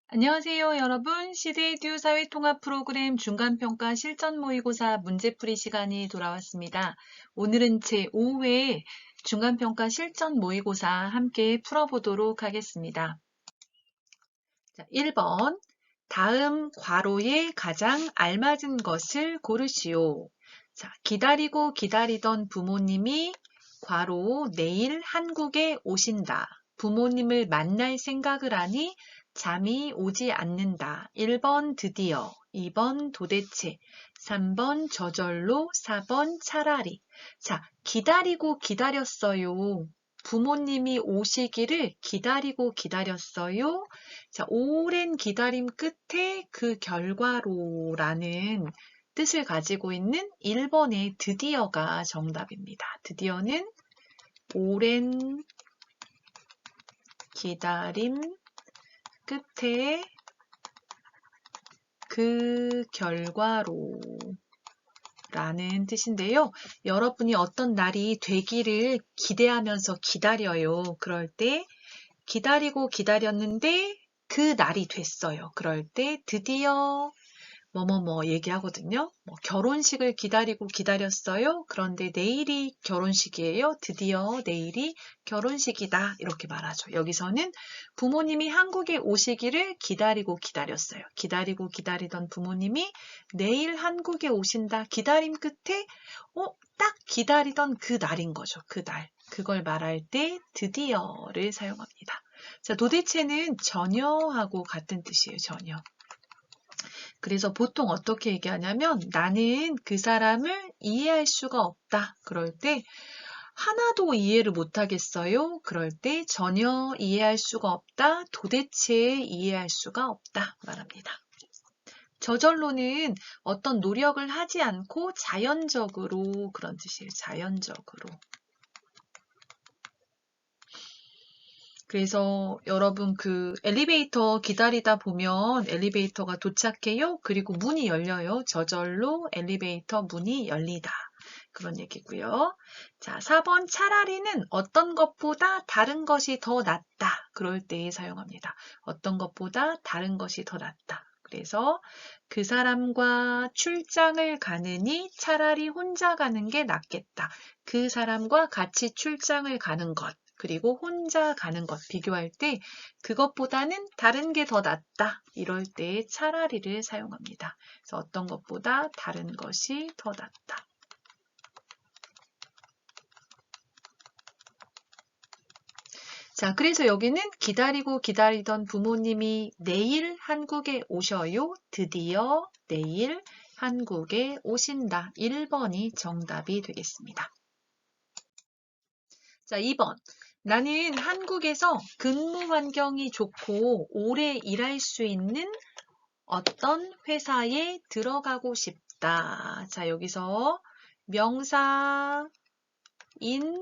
안녕하세요, 여러분. CDEDU 사회통합 프로그램 중간평가 실전 모의고사 문제풀이 시간이 돌아왔습니다. 오늘은 제5회 중간평가 실전 모의고사 함께 풀어보도록 하겠습니다. 자, 1번. 다음 괄호에 가장 알맞은 것을 고르시오. 자, 기다리고 기다리던 부모님이 괄호 내일 한국에 오신다. 부모님을 만날 생각을 하니 잠이 오지 않는다. 1번 드디어, 2번 도대체, 3번 저절로, 4번 차라리. 자, 기다리고 기다렸어요. 부모님이 오시기를 기다리고 기다렸어요. 자, 오랜 기다림 끝에 그 결과로라는 뜻을 가지고 있는 1번의 드디어가 정답입니다. 드디어는 오랜 기다림 끝에 그 결과로 라는 뜻인데요. 여러분이 어떤 날이 되기를 기대하면서 기다려요. 그럴 때 기다리고 기다렸는데 그 날이 됐어요. 그럴 때 드디어 뭐뭐뭐 얘기하거든요. 결혼식을 기다리고 기다렸어요. 그런데 내일이 결혼식이에요. 드디어 내일이 결혼식이다. 이렇게 말하죠. 여기서는 부모님이 한국에 오시기를 기다리고 기다렸어요. 기다리고 기다리던 부모님이 내일 한국에 오신다. 기다림 끝에 딱 기다리던 그 날인 거죠. 그 날. 그걸 말할 때 드디어를 사용합니다. 자, 도대체는 전혀하고 같은 뜻이에요. 전혀. 그래서 보통 어떻게 얘기하냐면 나는 그 사람을 이해할 수가 없다. 그럴 때 하나도 이해를 못하겠어요. 그럴 때 전혀 이해할 수가 없다. 도대체 이해할 수가 없다. 말합니다. 저절로는 어떤 노력을 하지 않고 자연적으로 그런 뜻이에요. 자연적으로. 그래서 여러분 그 엘리베이터 기다리다 보면 엘리베이터가 도착해요. 그리고 문이 열려요. 저절로 엘리베이터 문이 열리다. 그런 얘기고요. 자, 4번 차라리는 어떤 것보다 다른 것이 더 낫다. 그럴 때 사용합니다. 어떤 것보다 다른 것이 더 낫다. 그래서 그 사람과 출장을 가느니 차라리 혼자 가는 게 낫겠다. 그 사람과 같이 출장을 가는 것. 그리고 혼자 가는 것 비교할 때 그것보다는 다른 게 더 낫다. 이럴 때 차라리를 사용합니다. 그래서 어떤 것보다 다른 것이 더 낫다. 자, 그래서 여기는 기다리고 기다리던 부모님이 내일 한국에 오셔요. 드디어 내일 한국에 오신다. 1번이 정답이 되겠습니다. 자, 2번. 나는 한국에서 근무 환경이 좋고 오래 일할 수 있는 어떤 회사에 들어가고 싶다. 자, 여기서 명사, 인,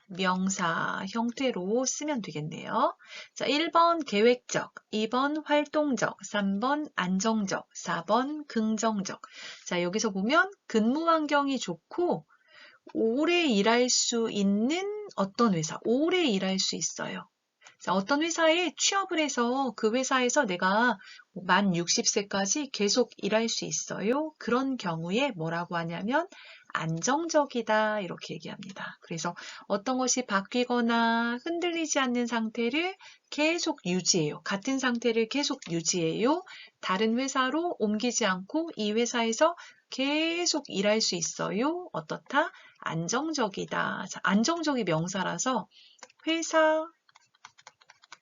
명사 형태로 쓰면 되겠네요. 자, 1번 계획적, 2번 활동적, 3번 안정적, 4번 긍정적. 자, 여기서 보면 근무 환경이 좋고 오래 일할 수 있는 어떤 회사, 오래 일할 수 있어요. 자, 어떤 회사에 취업을 해서 그 회사에서 내가 만 60세까지 계속 일할 수 있어요. 그런 경우에 뭐라고 하냐면 안정적이다 이렇게 얘기합니다. 그래서 어떤 것이 바뀌거나 흔들리지 않는 상태를 계속 유지해요. 같은 상태를 계속 유지해요. 다른 회사로 옮기지 않고 이 회사에서 계속 일할 수 있어요. 어떻다? 안정적이다. 자, 안정적이 명사라서 회사,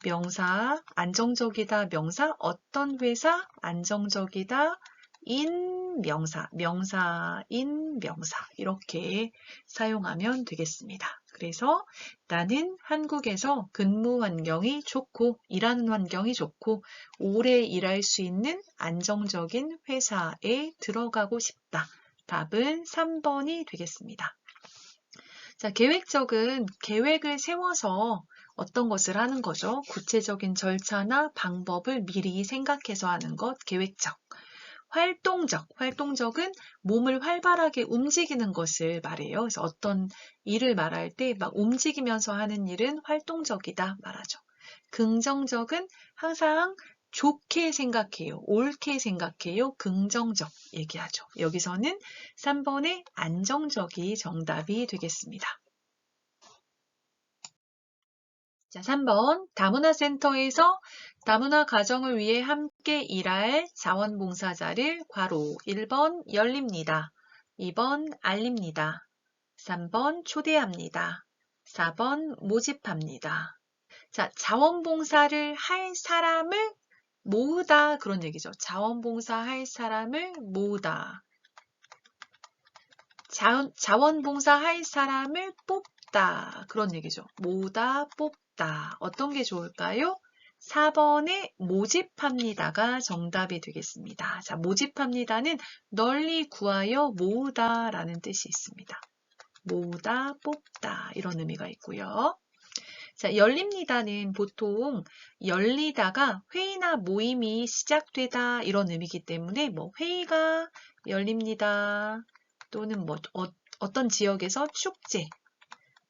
명사, 안정적이다, 명사, 어떤 회사, 안정적이다, 인, 명사, 명사인, 명사 이렇게 사용하면 되겠습니다. 그래서 나는 한국에서 근무 환경이 좋고 일하는 환경이 좋고 오래 일할 수 있는 안정적인 회사에 들어가고 싶다. 답은 3번이 되겠습니다. 자, 계획적은 계획을 세워서 어떤 것을 하는 거죠. 구체적인 절차나 방법을 미리 생각해서 하는 것, 계획적. 활동적은 몸을 활발하게 움직이는 것을 말해요. 그래서 어떤 일을 말할 때 막 움직이면서 하는 일은 활동적이다 말하죠. 긍정적은 항상 좋게 생각해요. 옳게 생각해요. 긍정적 얘기하죠. 여기서는 3번의 안정적이 정답이 되겠습니다. 자, 3번 다문화센터에서 다문화 가정을 위해 함께 일할 자원봉사자를 괄호 1번 열립니다. 2번 알립니다. 3번 초대합니다. 4번 모집합니다. 자, 자원봉사를 할 사람을 모으다 그런 얘기죠. 자원봉사 할 사람을 모으다. 자원봉사 할 사람을 뽑다 그런 얘기죠. 모으다, 뽑다. 어떤 게 좋을까요? 4번에 모집합니다가 정답이 되겠습니다. 자, 모집합니다는 널리 구하여 모으다라는 뜻이 있습니다. 모으다, 뽑다 이런 의미가 있고요. 자, 열립니다는 보통 열리다가 회의나 모임이 시작되다 이런 의미이기 때문에 뭐 회의가 열립니다. 또는 뭐 어떤 지역에서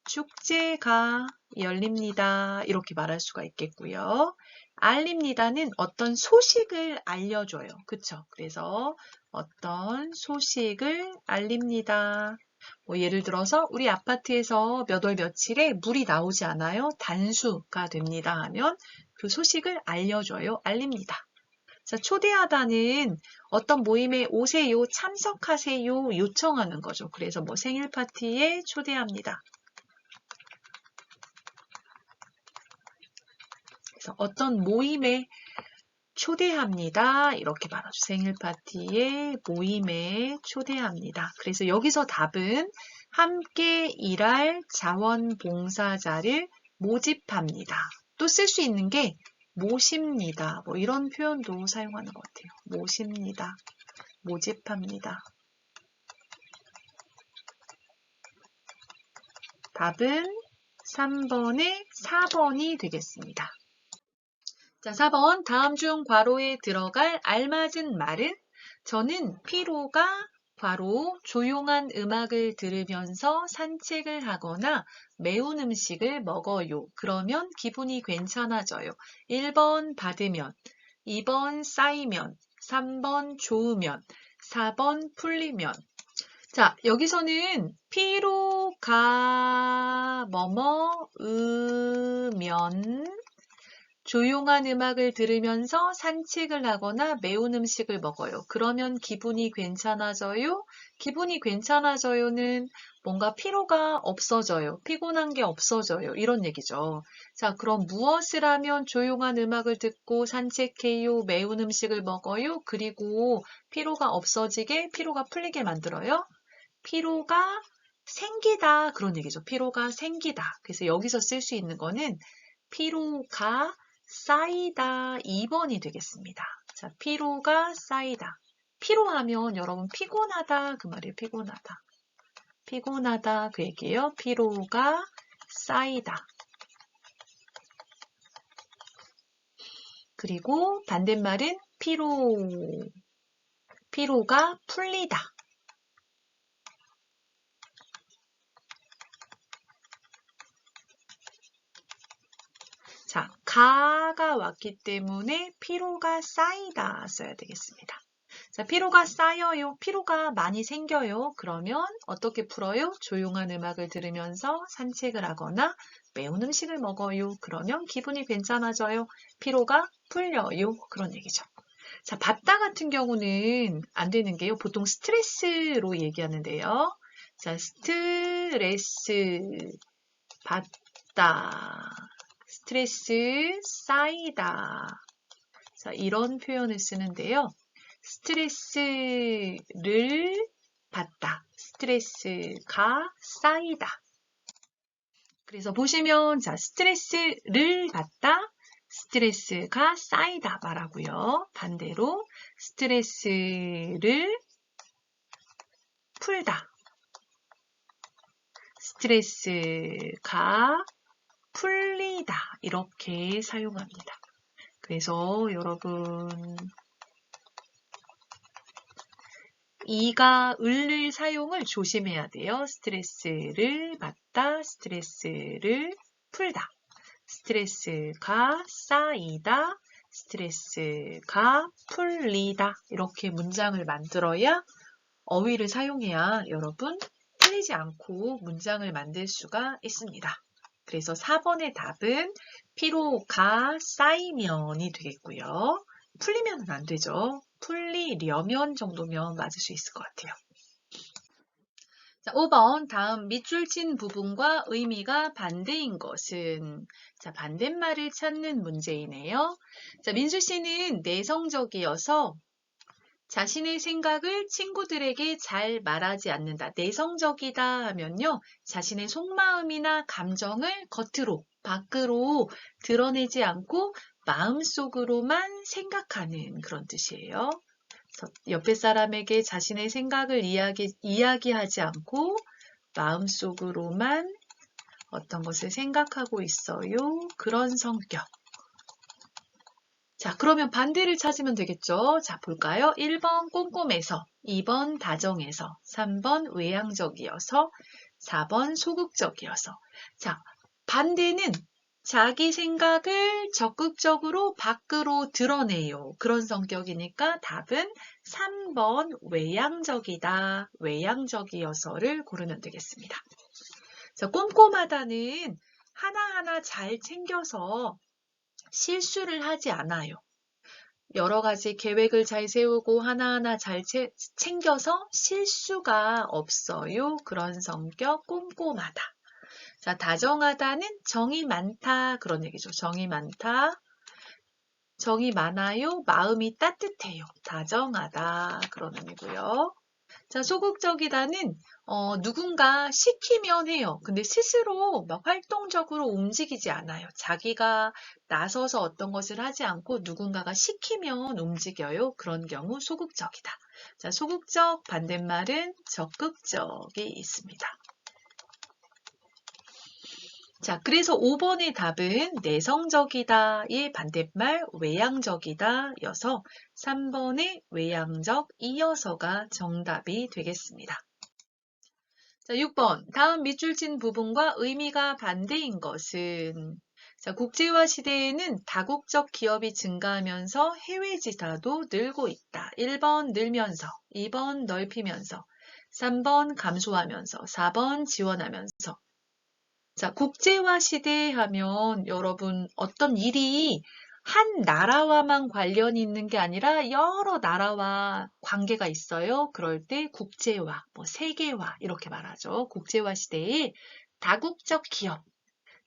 축제가 열립니다. 이렇게 말할 수가 있겠고요. 알립니다는 어떤 소식을 알려줘요. 그쵸? 그래서 어떤 소식을 알립니다. 뭐 예를 들어서 우리 아파트에서 몇 월 며칠에 물이 나오지 않아요. 단수가 됩니다 하면 그 소식을 알려줘요. 알립니다. 자, 초대하다는 어떤 모임에 오세요, 참석하세요 요청하는 거죠. 그래서 뭐 생일 파티에 초대합니다. 그래서 어떤 모임에 초대합니다. 이렇게 말하죠. 생일 파티에 모임에 초대합니다. 그래서 여기서 답은 함께 일할 자원봉사자를 모집합니다. 또 쓸 수 있는 게 모십니다. 뭐 이런 표현도 사용하는 것 같아요. 모십니다. 모집합니다. 답은 3번에 4번이 되겠습니다. 자, 4번 다음 중 괄호에 들어갈 알맞은 말은 저는 피로가 괄호 조용한 음악을 들으면서 산책을 하거나 매운 음식을 먹어요. 그러면 기분이 괜찮아져요. 1번 받으면, 2번 쌓이면, 3번 좋으면, 4번 풀리면. 자, 여기서는 피로가 으면 조용한 음악을 들으면서 산책을 하거나 매운 음식을 먹어요. 그러면 기분이 괜찮아져요? 기분이 괜찮아져요는 뭔가 피로가 없어져요. 피곤한 게 없어져요. 이런 얘기죠. 자, 그럼 무엇을 하면 조용한 음악을 듣고 산책해요? 매운 음식을 먹어요? 그리고 피로가 없어지게, 피로가 풀리게 만들어요? 피로가 생기다. 그런 얘기죠. 피로가 생기다. 그래서 여기서 쓸 수 있는 거는 피로가 쌓이다 2번이 되겠습니다. 자, 피로가 쌓이다. 피로하면 여러분 피곤하다 그 말이에요. 피곤하다. 피곤하다 그 얘기예요. 피로가 쌓이다. 그리고 반대말은 피로가 풀리다. 자, 가가 왔기 때문에 피로가 쌓이다 써야 되겠습니다. 자, 피로가 쌓여요. 피로가 많이 생겨요. 그러면 어떻게 풀어요? 조용한 음악을 들으면서 산책을 하거나 매운 음식을 먹어요. 그러면 기분이 괜찮아져요. 피로가 풀려요. 그런 얘기죠. 자, 받다 같은 경우는 안 되는 게요. 보통 스트레스로 얘기하는데요. 자, 스트레스 받다. 스트레스 쌓이다. 자, 이런 표현을 쓰는데요. 스트레스를 받다. 스트레스가 쌓이다. 그래서 보시면 자, 스트레스를 받다. 스트레스가 쌓이다 말하고요. 반대로 스트레스를 풀다. 스트레스가 풀리다. 이렇게 사용합니다. 그래서 여러분 이가 을을 사용을 조심해야 돼요. 스트레스를 받다, 스트레스를 풀다. 스트레스가 쌓이다, 스트레스가 풀리다. 이렇게 문장을 만들어야 어휘를 사용해야 여러분 틀리지 않고 문장을 만들 수가 있습니다. 그래서 4번의 답은 피로가 쌓이면이 되겠고요. 풀리면은 안 되죠. 풀리려면 정도면 맞을 수 있을 것 같아요. 자, 5번 다음 밑줄 친 부분과 의미가 반대인 것은 자, 반대말을 찾는 문제이네요. 자, 민수 씨는 내성적이어서 자신의 생각을 친구들에게 잘 말하지 않는다. 내성적이다 하면요. 자신의 속마음이나 감정을 겉으로, 밖으로 드러내지 않고 마음속으로만 생각하는 그런 뜻이에요. 옆에 사람에게 자신의 생각을 이야기하지 않고 마음속으로만 어떤 것을 생각하고 있어요. 그런 성격. 자, 그러면 반대를 찾으면 되겠죠. 자, 볼까요? 1번 꼼꼼해서, 2번 다정해서, 3번 외향적이어서, 4번 소극적이어서. 자, 반대는 자기 생각을 적극적으로 밖으로 드러내요. 그런 성격이니까 답은 3번 외향적이다, 외향적이어서를 고르면 되겠습니다. 자, 꼼꼼하다는 하나하나 잘 챙겨서 실수를 하지 않아요. 여러 가지 계획을 잘 세우고 하나하나 잘 챙겨서 실수가 없어요. 그런 성격 꼼꼼하다. 자, 다정하다는 정이 많다. 그런 얘기죠. 정이 많다. 정이 많아요. 마음이 따뜻해요. 다정하다. 그런 의미고요. 자, 소극적이다는 누군가 시키면 해요. 근데 스스로 막 활동적으로 움직이지 않아요. 자기가 나서서 어떤 것을 하지 않고 누군가가 시키면 움직여요. 그런 경우 소극적이다. 자, 소극적 반대말은 적극적이 있습니다. 자, 그래서 5번의 답은 내성적이다의 반대말 외향적이다 여서 3번의 외향적 이어서가 정답이 되겠습니다. 자, 6번. 다음 밑줄 친 부분과 의미가 반대인 것은 자, 국제화 시대에는 다국적 기업이 증가하면서 해외 지사도 늘고 있다. 1번 늘면서, 2번 넓히면서, 3번 감소하면서, 4번 지원하면서. 자, 국제화 시대 하면 여러분 어떤 일이 한 나라와만 관련이 있는 게 아니라 여러 나라와 관계가 있어요. 그럴 때 국제화, 세계화 이렇게 말하죠. 국제화 시대에 다국적 기업.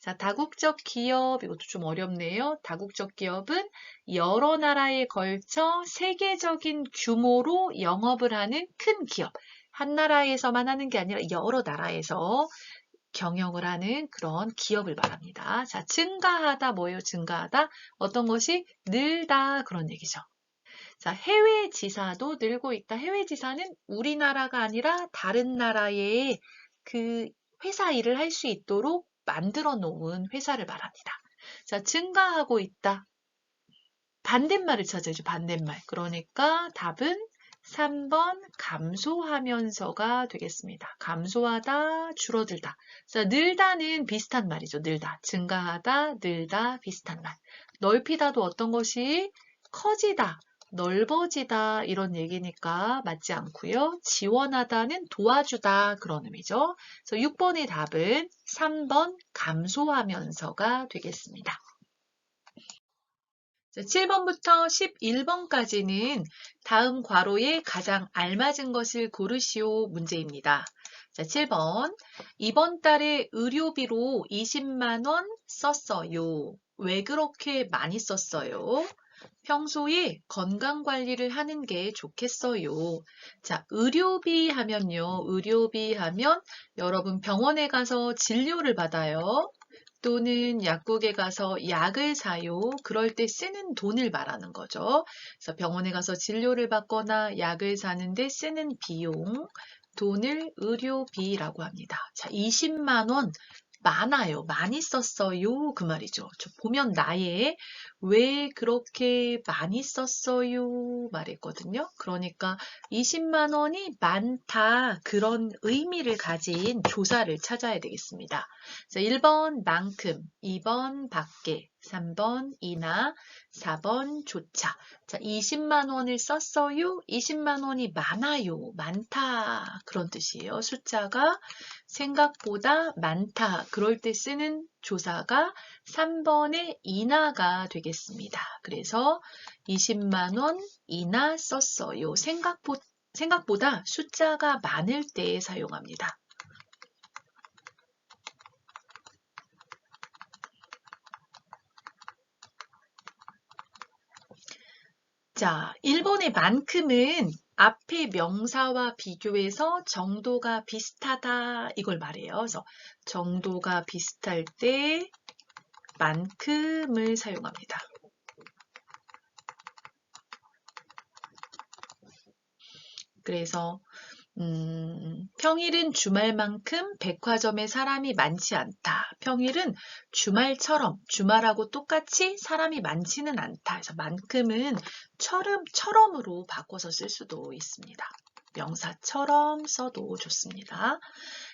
자, 다국적 기업 이것도 좀 어렵네요. 다국적 기업은 여러 나라에 걸쳐 세계적인 규모로 영업을 하는 큰 기업. 한 나라에서만 하는 게 아니라 여러 나라에서 경영을 하는 그런 기업을 말합니다. 자, 증가하다 뭐예요? 증가하다. 어떤 것이 늘다 그런 얘기죠. 자, 해외 지사도 늘고 있다. 해외 지사는 우리나라가 아니라 다른 나라에 그 회사 일을 할 수 있도록 만들어 놓은 회사를 말합니다. 자, 증가하고 있다. 반대말을 찾아야죠. 반대말. 그러니까 답은 3번 감소하면서가 되겠습니다. 감소하다, 줄어들다. 자, 늘다는 비슷한 말이죠. 늘다, 증가하다, 늘다, 비슷한 말. 넓히다도 어떤 것이 커지다, 넓어지다 이런 얘기니까 맞지 않고요. 지원하다는 도와주다 그런 의미죠. 그래서 6번의 답은 3번 감소하면서가 되겠습니다. 7번부터 11번까지는 다음 괄호에 가장 알맞은 것을 고르시오 문제입니다. 자, 7번. 이번 달에 의료비로 20만 원 썼어요. 왜 그렇게 많이 썼어요? 평소에 건강관리를 하는 게 좋겠어요. 자, 의료비 하면요. 의료비 하면 여러분 병원에 가서 진료를 받아요. 또는 약국에 가서 약을 사요. 그럴 때 쓰는 돈을 말하는 거죠. 그래서 병원에 가서 진료를 받거나 약을 사는데 쓰는 비용, 돈을 의료비라고 합니다. 자, 20만 원 많아요. 많이 썼어요. 그 말이죠. 보면 나의 왜 그렇게 많이 썼어요 말했거든요. 그러니까 20만 원이 많다. 그런 의미를 가진 조사를 찾아야 되겠습니다. 자, 1번 만큼, 2번 밖에, 3번 이나, 4번 조차. 자, 20만 원을 썼어요. 20만 원이 많아요. 많다. 그런 뜻이에요. 숫자가 생각보다 많다. 그럴 때 쓰는 조사가 3번의 이나가 되겠습니다. 그래서 20만 원 이나 썼어요. 생각보다 숫자가 많을 때 사용합니다. 자, 1번의 만큼은 앞에 명사와 비교해서 정도가 비슷하다 이걸 말해요. 그래서 정도가 비슷할 때 만큼을 사용합니다. 그래서 평일은 주말만큼 백화점에 사람이 많지 않다. 평일은 주말처럼, 주말하고 똑같이 사람이 많지는 않다. 그래서 만큼은 처럼으로 바꿔서 쓸 수도 있습니다. 명사처럼 써도 좋습니다.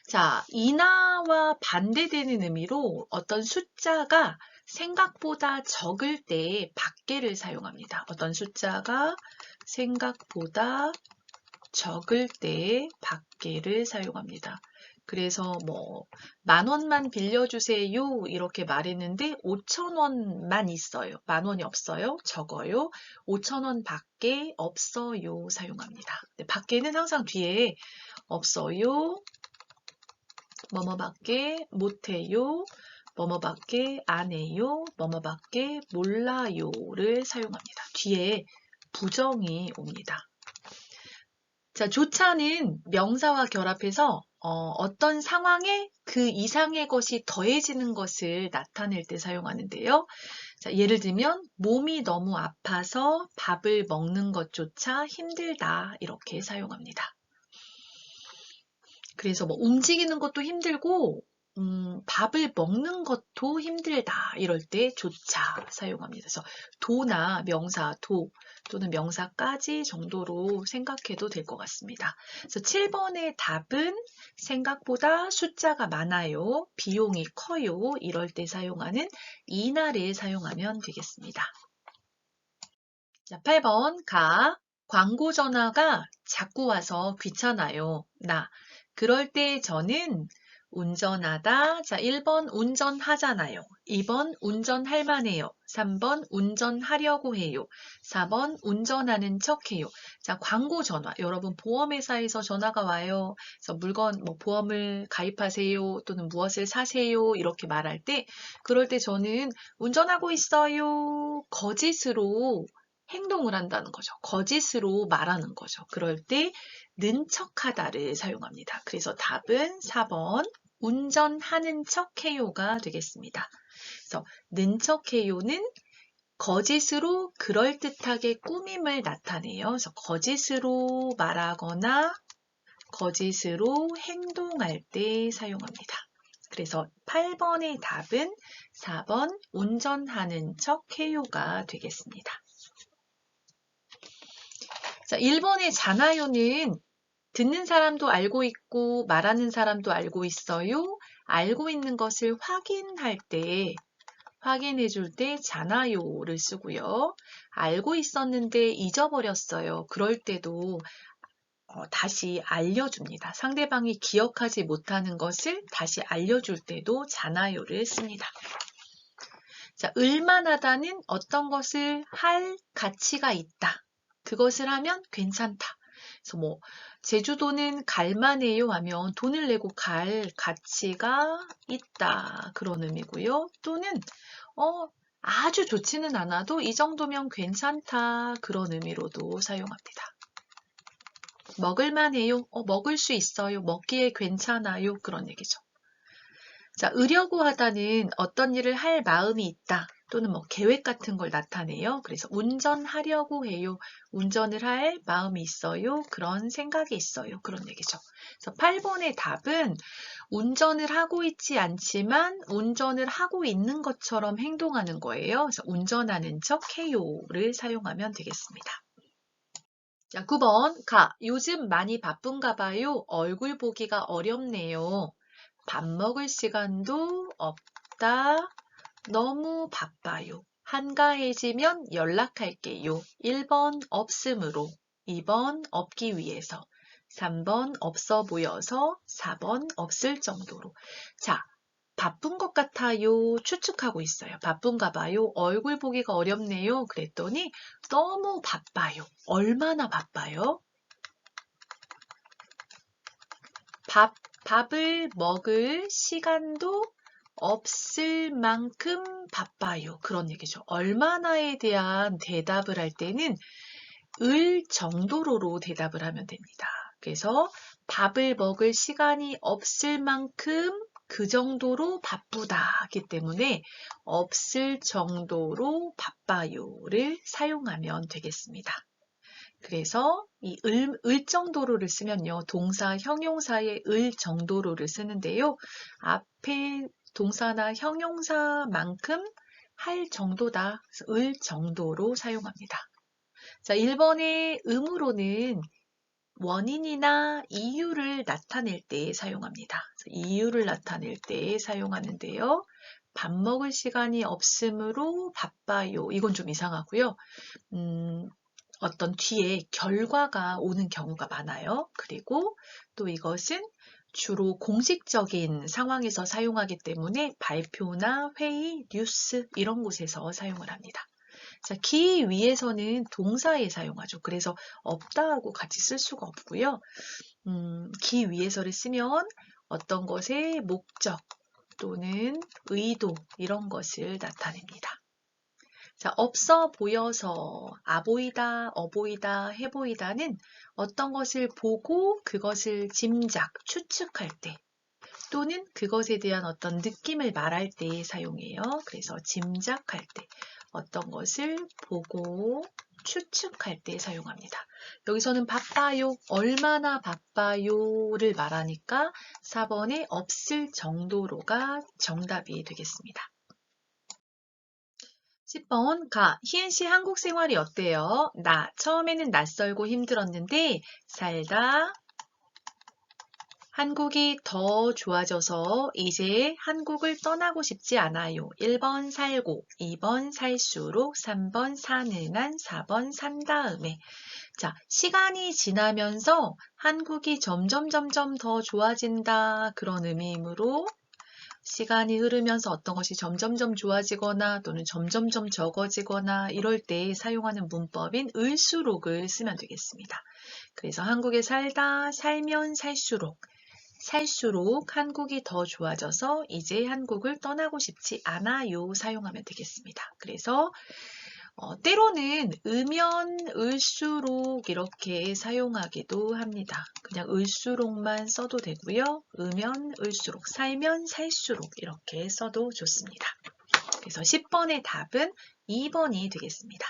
자, 이나와 반대되는 의미로 어떤 숫자가 생각보다 적을 때 밖에를 사용합니다. 어떤 숫자가 생각보다 적을 때 밖에를 사용합니다. 그래서 뭐 10,000원만 빌려주세요 이렇게 말했는데 5,000원만 있어요. 10,000원이 없어요. 적어요. 5,000원 밖에 없어요 사용합니다. 밖에는 항상 뒤에 없어요. 뭐뭐밖에 못해요. 뭐뭐밖에 안 해요. 뭐뭐밖에 몰라요를 사용합니다. 뒤에 부정이 옵니다. 자, 조차는 명사와 결합해서 어떤 상황에 그 이상의 것이 더해지는 것을 나타낼 때 사용하는데요. 자, 예를 들면 몸이 너무 아파서 밥을 먹는 것조차 힘들다 이렇게 사용합니다. 그래서 뭐 움직이는 것도 힘들고 밥을 먹는 것도 힘들다 이럴 때 조차 사용합니다. 그래서 도나 명사 도 또는 명사까지 정도로 생각해도 될 것 같습니다. 그래서 7번의 답은 생각보다 숫자가 많아요. 비용이 커요. 이럴 때 사용하는 이나를 사용하면 되겠습니다. 자, 8번 가. 광고 전화가 자꾸 와서 귀찮아요. 나. 그럴 때 저는 운전하다. 자, 1번 운전하잖아요. 2번 운전할 만해요. 3번 운전하려고 해요. 4번 운전하는 척해요. 자, 광고 전화. 여러분 보험회사에서 전화가 와요. 그래서 물건 뭐 보험을 가입하세요. 또는 무엇을 사세요. 이렇게 말할 때 그럴 때 저는 운전하고 있어요. 거짓으로 행동을 한다는 거죠. 거짓으로 말하는 거죠. 그럴 때 는 척하다를 사용합니다. 그래서 답은 4번 운전하는 척해요가 되겠습니다. 그래서 는 척해요는 거짓으로 그럴듯하게 꾸밈을 나타내요. 그래서 거짓으로 말하거나 거짓으로 행동할 때 사용합니다. 그래서 8번의 답은 4번 운전하는 척해요가 되겠습니다. 자, 1번의 잖아요는 듣는 사람도 알고 있고 말하는 사람도 알고 있어요. 알고 있는 것을 확인해 줄 때 잖아요를 쓰고요. 알고 있었는데 잊어버렸어요. 그럴 때도 다시 알려줍니다. 상대방이 기억하지 못하는 것을 다시 알려줄 때도 잖아요를 씁니다. 자, 을만하다는 어떤 것을 할 가치가 있다. 그것을 하면 괜찮다. 그래서 뭐 제주도는 갈만해요 하면 돈을 내고 갈 가치가 있다. 그런 의미고요. 또는 아주 좋지는 않아도 이 정도면 괜찮다. 그런 의미로도 사용합니다. 먹을만해요. 먹을 수 있어요. 먹기에 괜찮아요. 그런 얘기죠. 자, 으려고 하다는 어떤 일을 할 마음이 있다. 또는 뭐 계획 같은 걸 나타내요. 그래서 운전하려고 해요. 운전을 할 마음이 있어요. 그런 생각이 있어요. 그런 얘기죠. 그래서 8번의 답은 운전을 하고 있지 않지만 운전을 하고 있는 것처럼 행동하는 거예요. 그래서 운전하는 척 해요를 사용하면 되겠습니다. 자, 9번 가. 요즘 많이 바쁜가 봐요. 얼굴 보기가 어렵네요. 밥 먹을 시간도 없다. 너무 바빠요. 한가해지면 연락할게요. 1번 없음으로, 2번 없기 위해서, 3번 없어 보여서, 4번 없을 정도로. 자, 바쁜 것 같아요. 추측하고 있어요. 바쁜가 봐요. 얼굴 보기가 어렵네요. 그랬더니 너무 바빠요. 얼마나 바빠요? 밥을 먹을 시간도 없을 만큼 바빠요. 그런 얘기죠. 얼마나에 대한 대답을 할 때는 을 정도로로 대답을 하면 됩니다. 그래서 밥을 먹을 시간이 없을 만큼 그 정도로 바쁘다기 때문에 없을 정도로 바빠요를 사용하면 되겠습니다. 그래서 이 을 정도로를 쓰면요. 동사, 형용사의 을 정도로를 쓰는데요. 앞에 동사나 형용사만큼 할 정도다. 그래서 을 정도로 사용합니다. 자, 1번의 음으로는 원인이나 이유를 나타낼 때 사용합니다. 이유를 나타낼 때 사용하는데요. 밥 먹을 시간이 없으므로 바빠요. 이건 좀 이상하고요. 어떤 뒤에 결과가 오는 경우가 많아요. 그리고 또 이것은 주로 공식적인 상황에서 사용하기 때문에 발표나 회의, 뉴스 이런 곳에서 사용을 합니다. 자, 기 위에서는 동사에 사용하죠. 그래서 없다 하고 같이 쓸 수가 없고요. 기 위에서를 쓰면 어떤 것의 목적 또는 의도 이런 것을 나타냅니다. 자, 없어 보여서 아보이다, 어보이다, 해보이다는 어떤 것을 보고 그것을 짐작, 추측할 때 또는 그것에 대한 어떤 느낌을 말할 때 사용해요. 그래서 짐작할 때 어떤 것을 보고 추측할 때 사용합니다. 여기서는 바빠요, 얼마나 바빠요를 말하니까 4번에 없을 정도로가 정답이 되겠습니다. 10번 희은 씨 한국 생활이 어때요? 처음에는 낯설고 힘들었는데 살다 한국이 더 좋아져서 이제 한국을 떠나고 싶지 않아요. 1번 살고, 2번 살수록, 3번 사는 한, 4번 산 다음에. 자, 시간이 지나면서 한국이 점점 더 좋아진다. 그런 의미이므로 시간이 흐르면서 어떤 것이 점점 좋아지거나 또는 점점 적어지거나 이럴 때 사용하는 문법인 을수록을 쓰면 되겠습니다. 그래서 한국에 살면 살수록 한국이 더 좋아져서 이제 한국을 떠나고 싶지 않아요 사용하면 되겠습니다. 그래서 때로는 으면, 을수록 이렇게 사용하기도 합니다. 그냥 을수록만 써도 되고요. 으면, 을수록, 살면, 살수록 이렇게 써도 좋습니다. 그래서 10번의 답은 2번이 되겠습니다.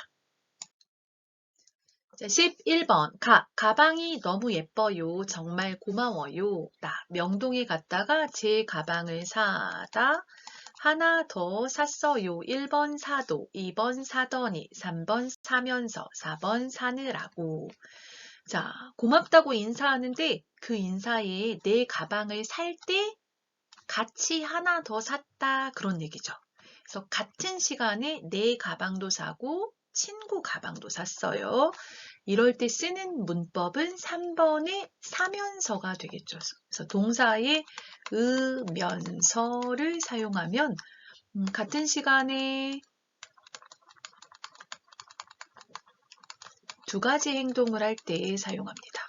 자, 11번. 가방이 너무 예뻐요. 정말 고마워요. 명동에 갔다가 제 가방을 사다 하나 더 샀어요. 1번 사도, 2번 사더니, 3번 사면서, 4번 사느라고. 자, 고맙다고 인사하는데 그 인사에 내 가방을 살 때 같이 하나 더 샀다 그런 얘기죠. 그래서 같은 시간에 내 가방도 사고 친구 가방도 샀어요. 이럴 때 쓰는 문법은 3번의 사면서가 되겠죠. 그래서 동사의 으면서를 사용하면 같은 시간에 두 가지 행동을 할 때 사용합니다.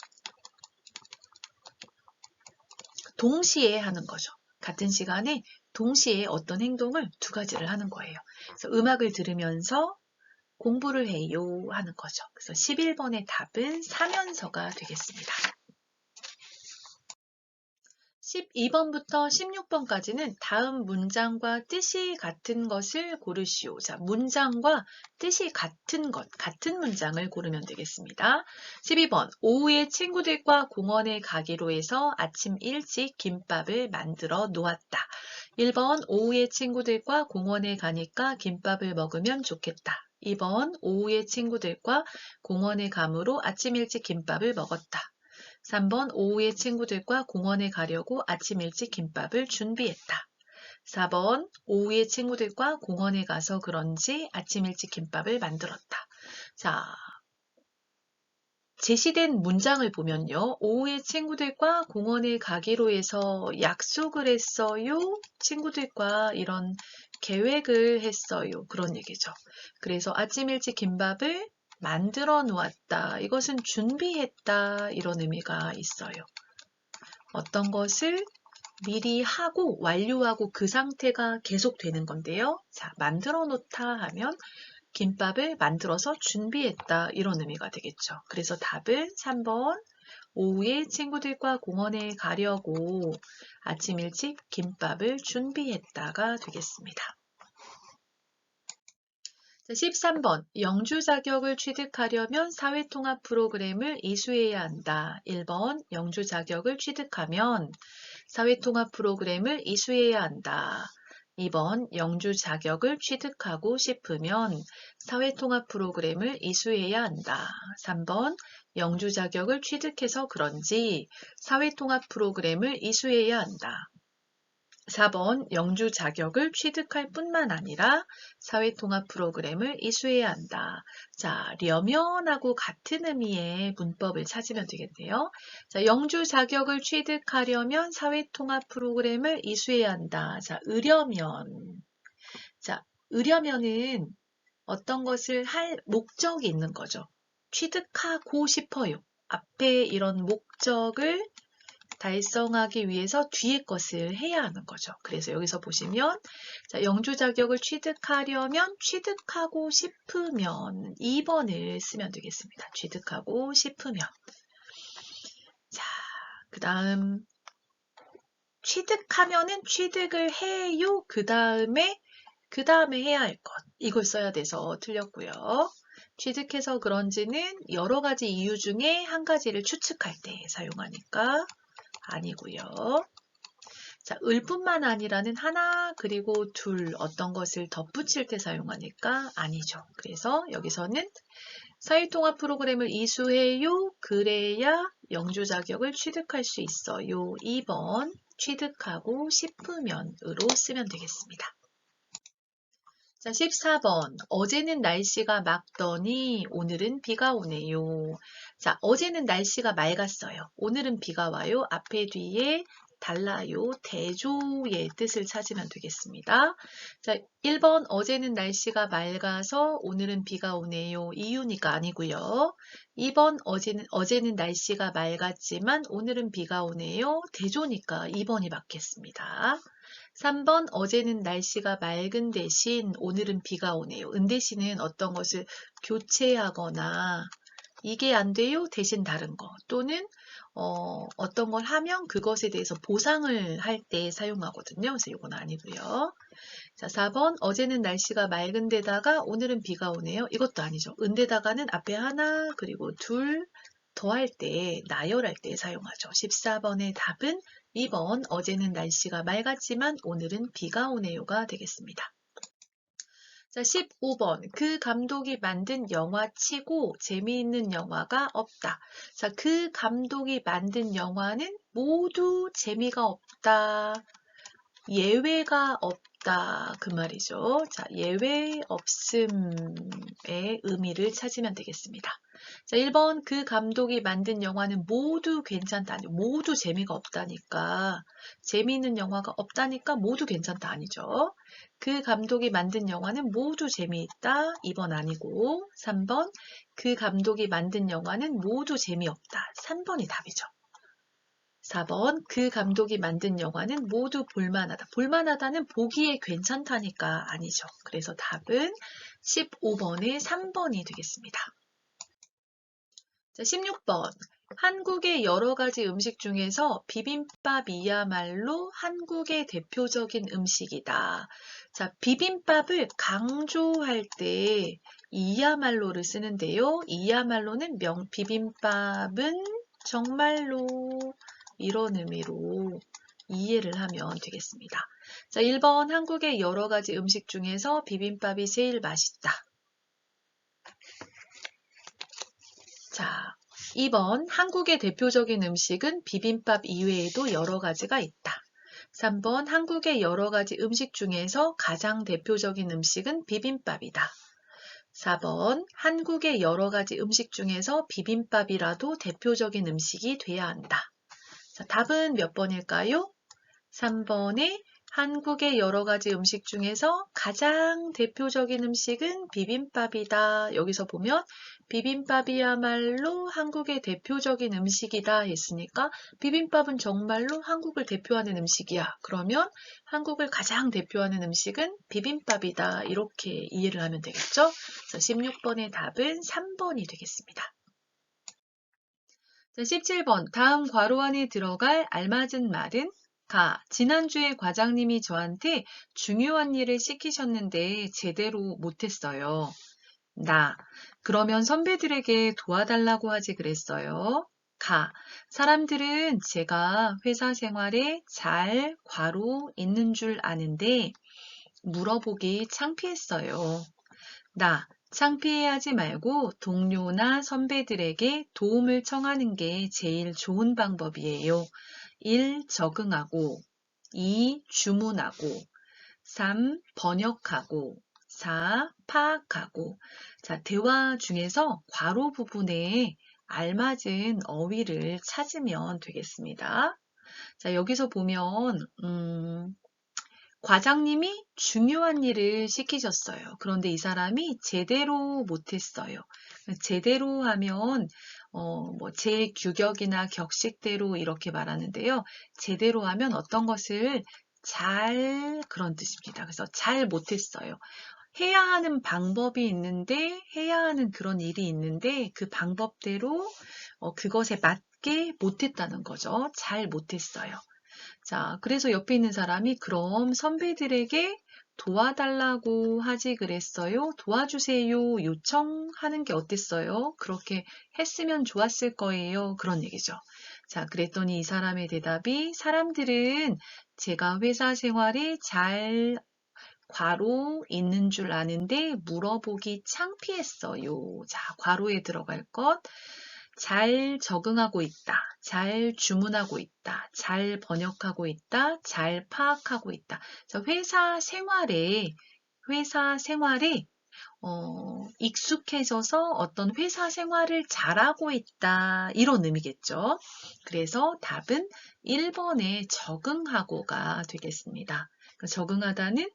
동시에 하는 거죠. 같은 시간에 동시에 어떤 행동을 두 가지를 하는 거예요. 그래서 음악을 들으면서 공부를 해요 하는 거죠. 그래서 11번의 답은 사면서가 되겠습니다. 12번부터 16번까지는 다음 문장과 뜻이 같은 것을 고르시오. 자, 문장과 뜻이 같은 것, 같은 문장을 고르면 되겠습니다. 12번, 오후에 친구들과 공원에 가기로 해서 아침 일찍 김밥을 만들어 놓았다. 1번, 오후에 친구들과 공원에 가니까 김밥을 먹으면 좋겠다. 2번, 오후에 친구들과 공원에 가므로 아침 일찍 김밥을 먹었다. 3번, 오후에 친구들과 공원에 가려고 아침 일찍 김밥을 준비했다. 4번 오후에 친구들과 공원에 가서 그런지 아침 일찍 김밥을 만들었다. 자, 제시된 문장을 보면요. 오후에 친구들과 공원에 가기로 해서 약속을 했어요. 친구들과 이런 계획을 했어요. 그런 얘기죠. 그래서 아침 일찍 김밥을 만들어 놓았다. 이것은 준비했다. 이런 의미가 있어요. 어떤 것을 미리 하고 완료하고 그 상태가 계속되는 건데요. 자, 만들어 놓다 하면 김밥을 만들어서 준비했다 이런 의미가 되겠죠. 그래서 답은 3번 오후에 친구들과 공원에 가려고 아침 일찍 김밥을 준비했다가 되겠습니다. 자, 13번 영주 자격을 취득하려면 사회통합 프로그램을 이수해야 한다. 1번 영주 자격을 취득하면 사회통합 프로그램을 이수해야 한다. 2번 영주 자격을 취득하고 싶으면 사회통합 프로그램을 이수해야 한다. 3번 영주 자격을 취득해서 그런지 사회통합 프로그램을 이수해야 한다. 4번 영주 자격을 취득할 뿐만 아니라 사회통합 프로그램을 이수해야 한다. 자, 려면하고 같은 의미의 문법을 찾으면 되겠네요. 자, 영주 자격을 취득하려면 사회통합 프로그램을 이수해야 한다. 자, 으려면. 자, 으려면은 어떤 것을 할 목적이 있는 거죠. 취득하고 싶어요. 앞에 이런 목적을 달성하기 위해서 뒤에 것을 해야 하는 거죠. 그래서 여기서 보시면 자, 영주 자격을 취득하려면 취득하고 싶으면 2번을 쓰면 되겠습니다. 취득하고 싶으면. 자, 그 다음 취득하면은 취득을 해요. 그 다음에 해야 할 것. 이걸 써야 돼서 틀렸고요. 취득해서 그런지는 여러 가지 이유 중에 한 가지를 추측할 때 사용하니까 아니고요. 자, 을 뿐만 아니라는 하나 그리고 둘 어떤 것을 덧붙일 때 사용하니까 아니죠. 그래서 여기서는 사회통합 프로그램을 이수해요. 그래야 영주 자격을 취득할 수 있어요. 2번 취득하고 싶으면으로 쓰면 되겠습니다. 자, 14번. 어제는 날씨가 맑더니 오늘은 비가 오네요. 자, 어제는 날씨가 맑았어요. 오늘은 비가 와요. 앞에 뒤에 달라요. 대조의 뜻을 찾으면 되겠습니다. 자, 1번 어제는 날씨가 맑아서 오늘은 비가 오네요. 이유니까 아니고요. 2번 어제는 날씨가 맑았지만 오늘은 비가 오네요. 대조니까 2번이 맞겠습니다. 3번 어제는 날씨가 맑은 대신 오늘은 비가 오네요. 은 대신은 어떤 것을 교체하거나 이게 안 돼요. 대신 다른 거 또는 어떤 걸 하면 그것에 대해서 보상을 할 때 사용하거든요. 그래서 이건 아니고요. 자, 4번 어제는 날씨가 맑은 데다가 오늘은 비가 오네요. 이것도 아니죠. 은 데다가는 앞에 하나 그리고 둘 더할 때 나열할 때 사용하죠. 14번의 답은 2번 어제는 날씨가 맑았지만 오늘은 비가 오네요가 되겠습니다. 자, 15번. 그 감독이 만든 영화치고 재미있는 영화가 없다. 자, 그 감독이 만든 영화는 모두 재미가 없다. 예외가 없다. 그 말이죠. 자, 예외 없음의 의미를 찾으면 되겠습니다. 자, 1번 그 감독이 만든 영화는 모두 괜찮다. 모두 재미가 없다니까. 재미있는 영화가 없다니까 모두 괜찮다 아니죠. 그 감독이 만든 영화는 모두 재미있다. 2번 아니고 3번 그 감독이 만든 영화는 모두 재미없다. 3번이 답이죠. 4번 그 감독이 만든 영화는 모두 볼만하다. 볼만하다는 보기에 괜찮다니까 아니죠. 그래서 답은 15번의 3번이 되겠습니다. 자, 16번. 한국의 여러 가지 음식 중에서 비빔밥이야말로 한국의 대표적인 음식이다. 자, 비빔밥을 강조할 때 이야말로를 쓰는데요. 이야말로는 비빔밥은 정말로 이런 의미로 이해를 하면 되겠습니다. 자, 1번 한국의 여러 가지 음식 중에서 비빔밥이 제일 맛있다. 자, 2번 한국의 대표적인 음식은 비빔밥 이외에도 여러 가지가 있다. 3번 한국의 여러 가지 음식 중에서 가장 대표적인 음식은 비빔밥이다. 4번 한국의 여러 가지 음식 중에서 비빔밥이라도 대표적인 음식이 돼야 한다. 자, 답은 몇 번일까요? 3번에 한국의 여러 가지 음식 중에서 가장 대표적인 음식은 비빔밥이다. 여기서 보면 비빔밥이야말로 한국의 대표적인 음식이다 했으니까 비빔밥은 정말로 한국을 대표하는 음식이야. 그러면 한국을 가장 대표하는 음식은 비빔밥이다. 이렇게 이해를 하면 되겠죠? 그래서 16번의 답은 3번이 되겠습니다. 자, 17번 다음 괄호 안에 들어갈 알맞은 말은 지난주에 과장님이 저한테 중요한 일을 시키셨는데 제대로 못했어요. 그러면 선배들에게 도와달라고 하지 그랬어요. 사람들은 제가 회사 생활에 잘 있는 줄 아는데 물어보기 창피했어요. 창피해하지 말고 동료나 선배들에게 도움을 청하는 게 제일 좋은 방법이에요. 1. 적응하고 2. 주문하고 3. 번역하고 4. 파악하고 자, 대화 중에서 괄호 부분에 알맞은 어휘를 찾으면 되겠습니다. 자, 여기서 보면 과장님이 중요한 일을 시키셨어요. 그런데 이 사람이 제대로 못했어요. 제대로 하면 제 규격이나 격식대로 이렇게 말하는데요. 제대로 하면 어떤 것을 그런 뜻입니다. 그래서 잘 못했어요. 해야 하는 방법이 있는데 해야 하는 그런 일이 있는데 그 방법대로 그것에 맞게 못했다는 거죠. 잘 못했어요. 자, 그래서 옆에 있는 사람이 그럼 선배들에게 도와달라고 하지 그랬어요? 도와주세요. 요청하는 게 어땠어요? 그렇게 했으면 좋았을 거예요. 그런 얘기죠. 자, 그랬더니 이 사람의 대답이 사람들은 제가 회사 생활에 잘 있는 줄 아는데 물어보기 창피했어요. 자, 괄호에 들어갈 것. 잘 적응하고 있다. 잘 주문하고 있다. 잘 번역하고 있다. 잘 파악하고 있다. 회사 생활에 익숙해져서 어떤 회사 생활을 잘하고 있다. 이런 의미겠죠. 그래서 답은 1번의 적응하고가 되겠습니다. 적응하다는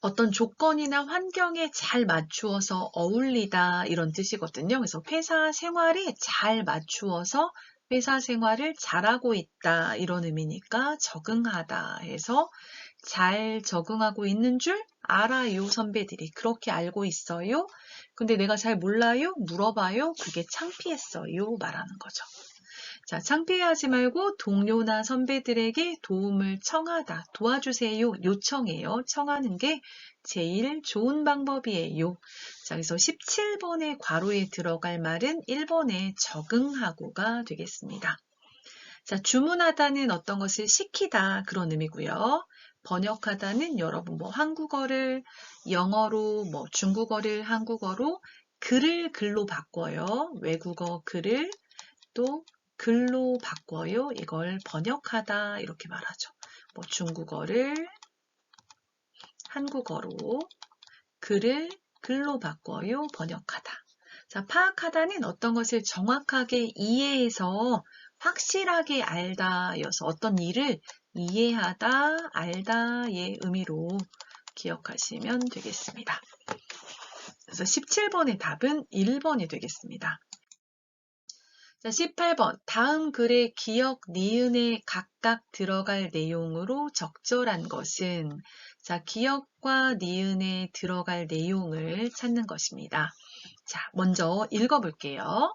어떤 조건이나 환경에 잘 맞추어서 어울리다 이런 뜻이거든요. 그래서 회사 생활에 잘 맞추어서 회사 생활을 잘하고 있다 이런 의미니까 적응하다 해서 잘 적응하고 있는 줄 알아요 선배들이. 그렇게 알고 있어요. 근데 내가 잘 몰라요? 물어봐요. 그게 창피했어요. 말하는 거죠. 자, 창피해하지 말고 동료나 선배들에게 도움을 청하다. 도와주세요. 요청해요. 청하는 게 제일 좋은 방법이에요. 자, 그래서 17번의 괄호에 들어갈 말은 1번의 적응하고가 되겠습니다. 자, 주문하다는 어떤 것을 시키다 그런 의미고요. 번역하다는 여러분 한국어를 영어로 중국어를 한국어로 글로 바꿔요. 외국어 글을 또 글로 바꿔요. 이걸 번역하다 이렇게 말하죠. 중국어를 한국어로 글을 글로 바꿔요. 번역하다. 자, 파악하다는 어떤 것을 정확하게 이해해서 확실하게 알다여서 어떤 일을 이해하다, 알다의 의미로 기억하시면 되겠습니다. 그래서 17번의 답은 1번이 되겠습니다. 자, 18번. 다음 글의 기역, 니은에 각각 들어갈 내용으로 적절한 것은 자, 기역과 니은에 들어갈 내용을 찾는 것입니다. 자, 먼저 읽어볼게요.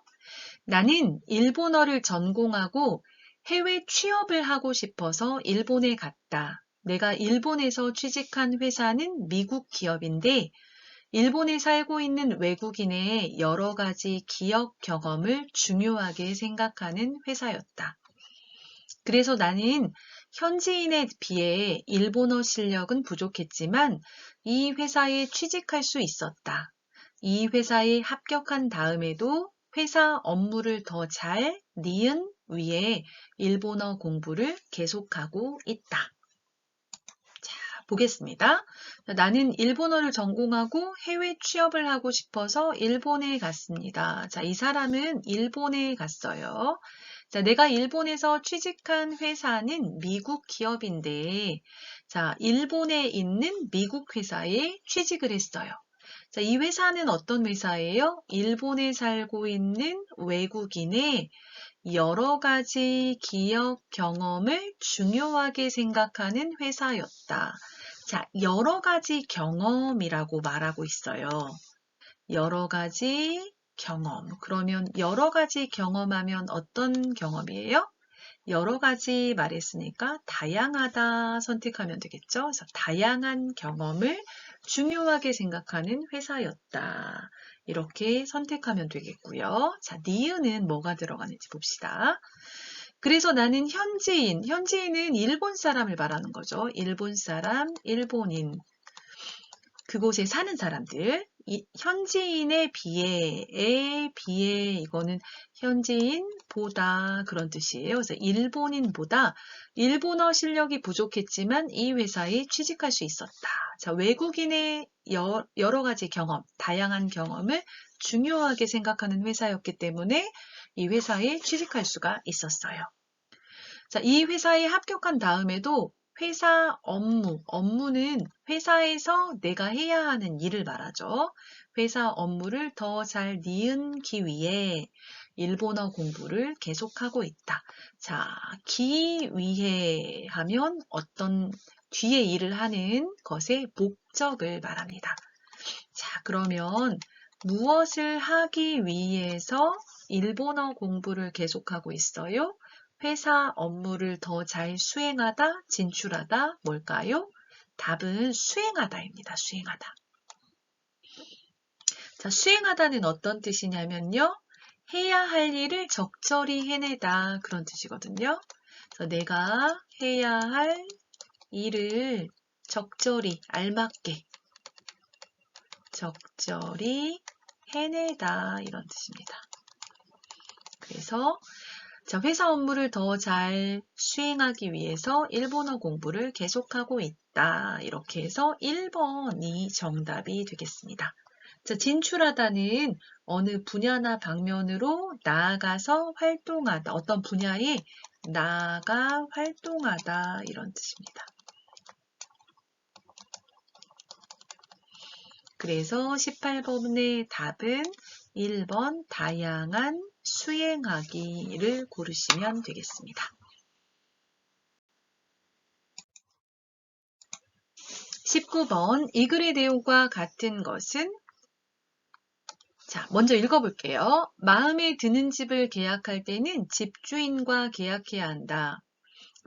나는 일본어를 전공하고 해외 취업을 하고 싶어서 일본에 갔다. 내가 일본에서 취직한 회사는 미국 기업인데 일본에 살고 있는 외국인의 여러 가지 기업 경험을 중요하게 생각하는 회사였다. 그래서 나는 현지인에 비해 일본어 실력은 부족했지만 이 회사에 취직할 수 있었다. 이 회사에 합격한 다음에도 회사 업무를 더 잘 위해 일본어 공부를 계속하고 있다. 자, 보겠습니다. 나는 일본어를 전공하고 해외 취업을 하고 싶어서 일본에 갔습니다. 자, 이 사람은 일본에 갔어요. 자, 내가 일본에서 취직한 회사는 미국 기업인데, 자, 일본에 있는 미국 회사에 취직을 했어요. 자, 이 회사는 어떤 회사예요? 일본에 살고 있는 외국인의 여러 가지 기업 경험을 중요하게 생각하는 회사였다. 자, 여러 가지 경험이라고 말하고 있어요. 여러 가지 경험. 그러면 여러 가지 경험하면 어떤 경험이에요? 여러 가지 말했으니까 다양하다 선택하면 되겠죠. 그래서 다양한 경험을 중요하게 생각하는 회사였다. 이렇게 선택하면 되겠고요. 자, 니은은 뭐가 들어가는지 봅시다. 그래서 나는 현지인, 현지인은 일본 사람을 말하는 거죠. 일본 사람, 일본인. 그곳에 사는 사람들, 현지인에 비해 이거는 현지인보다 그런 뜻이에요. 그래서 일본인보다 일본어 실력이 부족했지만 이 회사에 취직할 수 있었다. 자, 외국인의 여러 가지 경험, 다양한 경험을 중요하게 생각하는 회사였기 때문에 이 회사에 취직할 수가 있었어요. 자, 이 회사에 합격한 다음에도 회사 업무는 회사에서 내가 해야 하는 일을 말하죠. 회사 업무를 더 잘 니은기 위해 일본어 공부를 계속하고 있다. 자, 기 위해 하면 어떤 뒤에 일을 하는 것의 목적을 말합니다. 자, 그러면 무엇을 하기 위해서 일본어 공부를 계속하고 있어요? 회사 업무를 더 잘 수행하다, 진출하다, 뭘까요? 답은 수행하다입니다. 수행하다. 자, 수행하다는 어떤 뜻이냐면요. 해야 할 일을 적절히 해내다 그런 뜻이거든요. 그래서 내가 해야 할 일을 적절히, 알맞게, 적절히 해내다 이런 뜻입니다. 그래서 자, 회사 업무를 더 잘 수행하기 위해서 일본어 공부를 계속하고 있다. 이렇게 해서 1번이 정답이 되겠습니다. 자, 진출하다는 어느 분야나 방면으로 나아가서 활동하다. 어떤 분야에 나아가 활동하다. 이런 뜻입니다. 그래서 18번의 답은 1번 다양한 수행하기를 고르시면 되겠습니다. 19번 이 글의 내용과 같은 것은 자, 먼저 읽어볼게요. 마음에 드는 집을 계약할 때는 집주인과 계약해야 한다.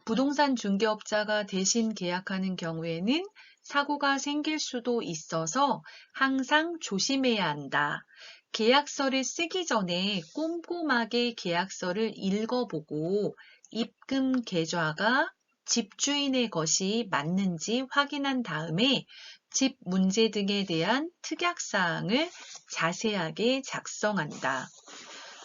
부동산 중개업자가 대신 계약하는 경우에는 사고가 생길 수도 있어서 항상 조심해야 한다. 계약서를 쓰기 전에 꼼꼼하게 계약서를 읽어보고 입금 계좌가 집주인의 것이 맞는지 확인한 다음에 집 문제 등에 대한 특약사항을 자세하게 작성한다.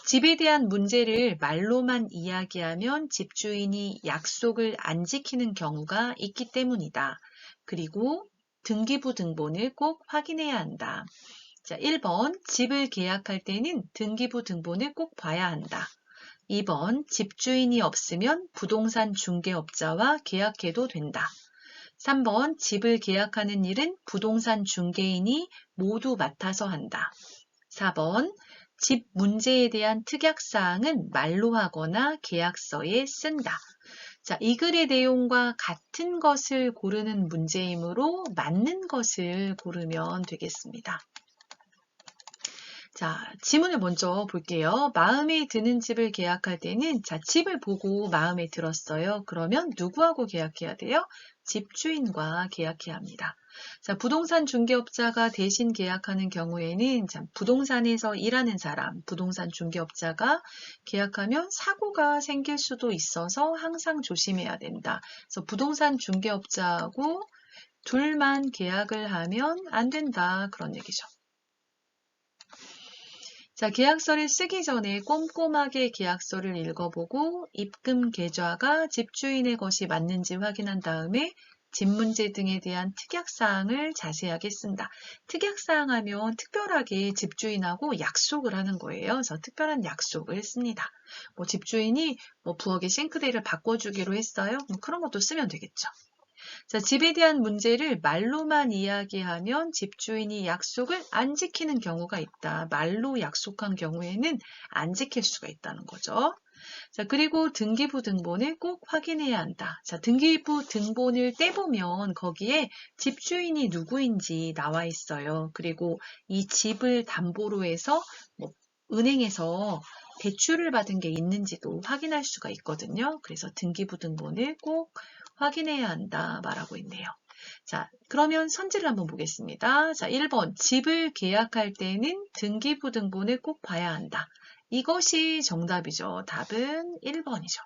집에 대한 문제를 말로만 이야기하면 집주인이 약속을 안 지키는 경우가 있기 때문이다. 그리고 등기부 등본을 꼭 확인해야 한다. 자, 1번 집을 계약할 때는 등기부 등본을 꼭 봐야 한다. 2번 집주인이 없으면 부동산 중개업자와 계약해도 된다. 3번 집을 계약하는 일은 부동산 중개인이 모두 맡아서 한다. 4번 집 문제에 대한 특약사항은 말로 하거나 계약서에 쓴다. 자, 이 글의 내용과 같은 것을 고르는 문제이므로 맞는 것을 고르면 되겠습니다. 자, 지문을 먼저 볼게요. 마음에 드는 집을 계약할 때는 자, 집을 보고 마음에 들었어요. 그러면 누구하고 계약해야 돼요? 집주인과 계약해야 합니다. 자, 부동산 중개업자가 대신 계약하는 경우에는 자, 부동산에서 일하는 사람, 부동산 중개업자가 계약하면 사고가 생길 수도 있어서 항상 조심해야 된다. 그래서 부동산 중개업자하고 둘만 계약을 하면 안 된다. 그런 얘기죠. 자, 계약서를 쓰기 전에 꼼꼼하게 계약서를 읽어보고 입금 계좌가 집주인의 것이 맞는지 확인한 다음에 집 문제 등에 대한 특약사항을 자세하게 쓴다. 특약사항 하면 특별하게 집주인하고 약속을 하는 거예요. 그래서 특별한 약속을 씁니다. 뭐 집주인이 뭐 부엌에 싱크대를 바꿔주기로 했어요. 뭐 그런 것도 쓰면 되겠죠. 자, 집에 대한 문제를 말로만 이야기하면 집주인이 약속을 안 지키는 경우가 있다. 말로 약속한 경우에는 안 지킬 수가 있다는 거죠. 자, 그리고 등기부 등본을 꼭 확인해야 한다. 자, 등기부 등본을 떼보면 거기에 집주인이 누구인지 나와 있어요. 그리고 이 집을 담보로 해서 뭐 은행에서 대출을 받은 게 있는지도 확인할 수가 있거든요. 그래서 등기부 등본을 꼭 확인해야 한다 말하고 있네요. 자, 그러면 선지를 한번 보겠습니다. 자, 1번 집을 계약할 때는 등기부 등본을 꼭 봐야 한다. 이것이 정답이죠. 답은 1번이죠.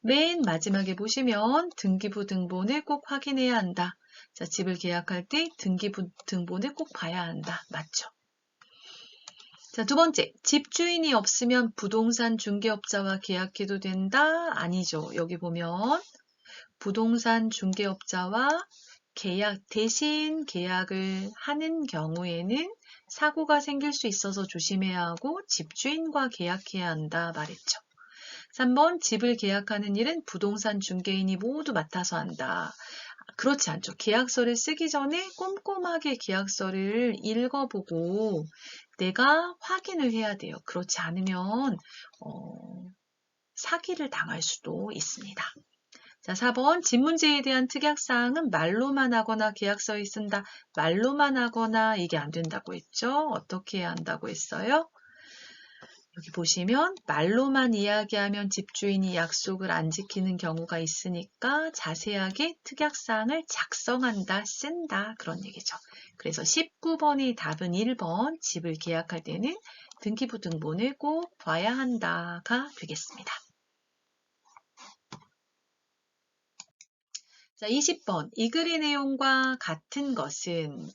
맨 마지막에 보시면 등기부 등본을 꼭 확인해야 한다. 자, 집을 계약할 때 등기부 등본을 꼭 봐야 한다. 맞죠? 자, 두 번째, 집주인이 없으면 부동산 중개업자와 계약해도 된다? 아니죠. 여기 보면 부동산 중개업자와 대신 계약을 하는 경우에는 사고가 생길 수 있어서 조심해야 하고 집주인과 계약해야 한다 말했죠. 3번 집을 계약하는 일은 부동산 중개인이 모두 맡아서 한다. 그렇지 않죠. 계약서를 쓰기 전에 꼼꼼하게 계약서를 읽어보고 내가 확인을 해야 돼요. 그렇지 않으면 사기를 당할 수도 있습니다. 자, 4번 집 문제에 대한 특약사항은 말로만 하거나 계약서에 쓴다. 말로만 하거나 이게 안 된다고 했죠. 어떻게 해야 한다고 했어요? 여기 보시면 말로만 이야기하면 집주인이 약속을 안 지키는 경우가 있으니까 자세하게 특약사항을 작성한다, 쓴다 그런 얘기죠. 그래서 19번의 답은 1번 집을 계약할 때는 등기부 등본을 꼭 봐야 한다가 되겠습니다. 자, 20번. 이 글의 내용과 같은 것은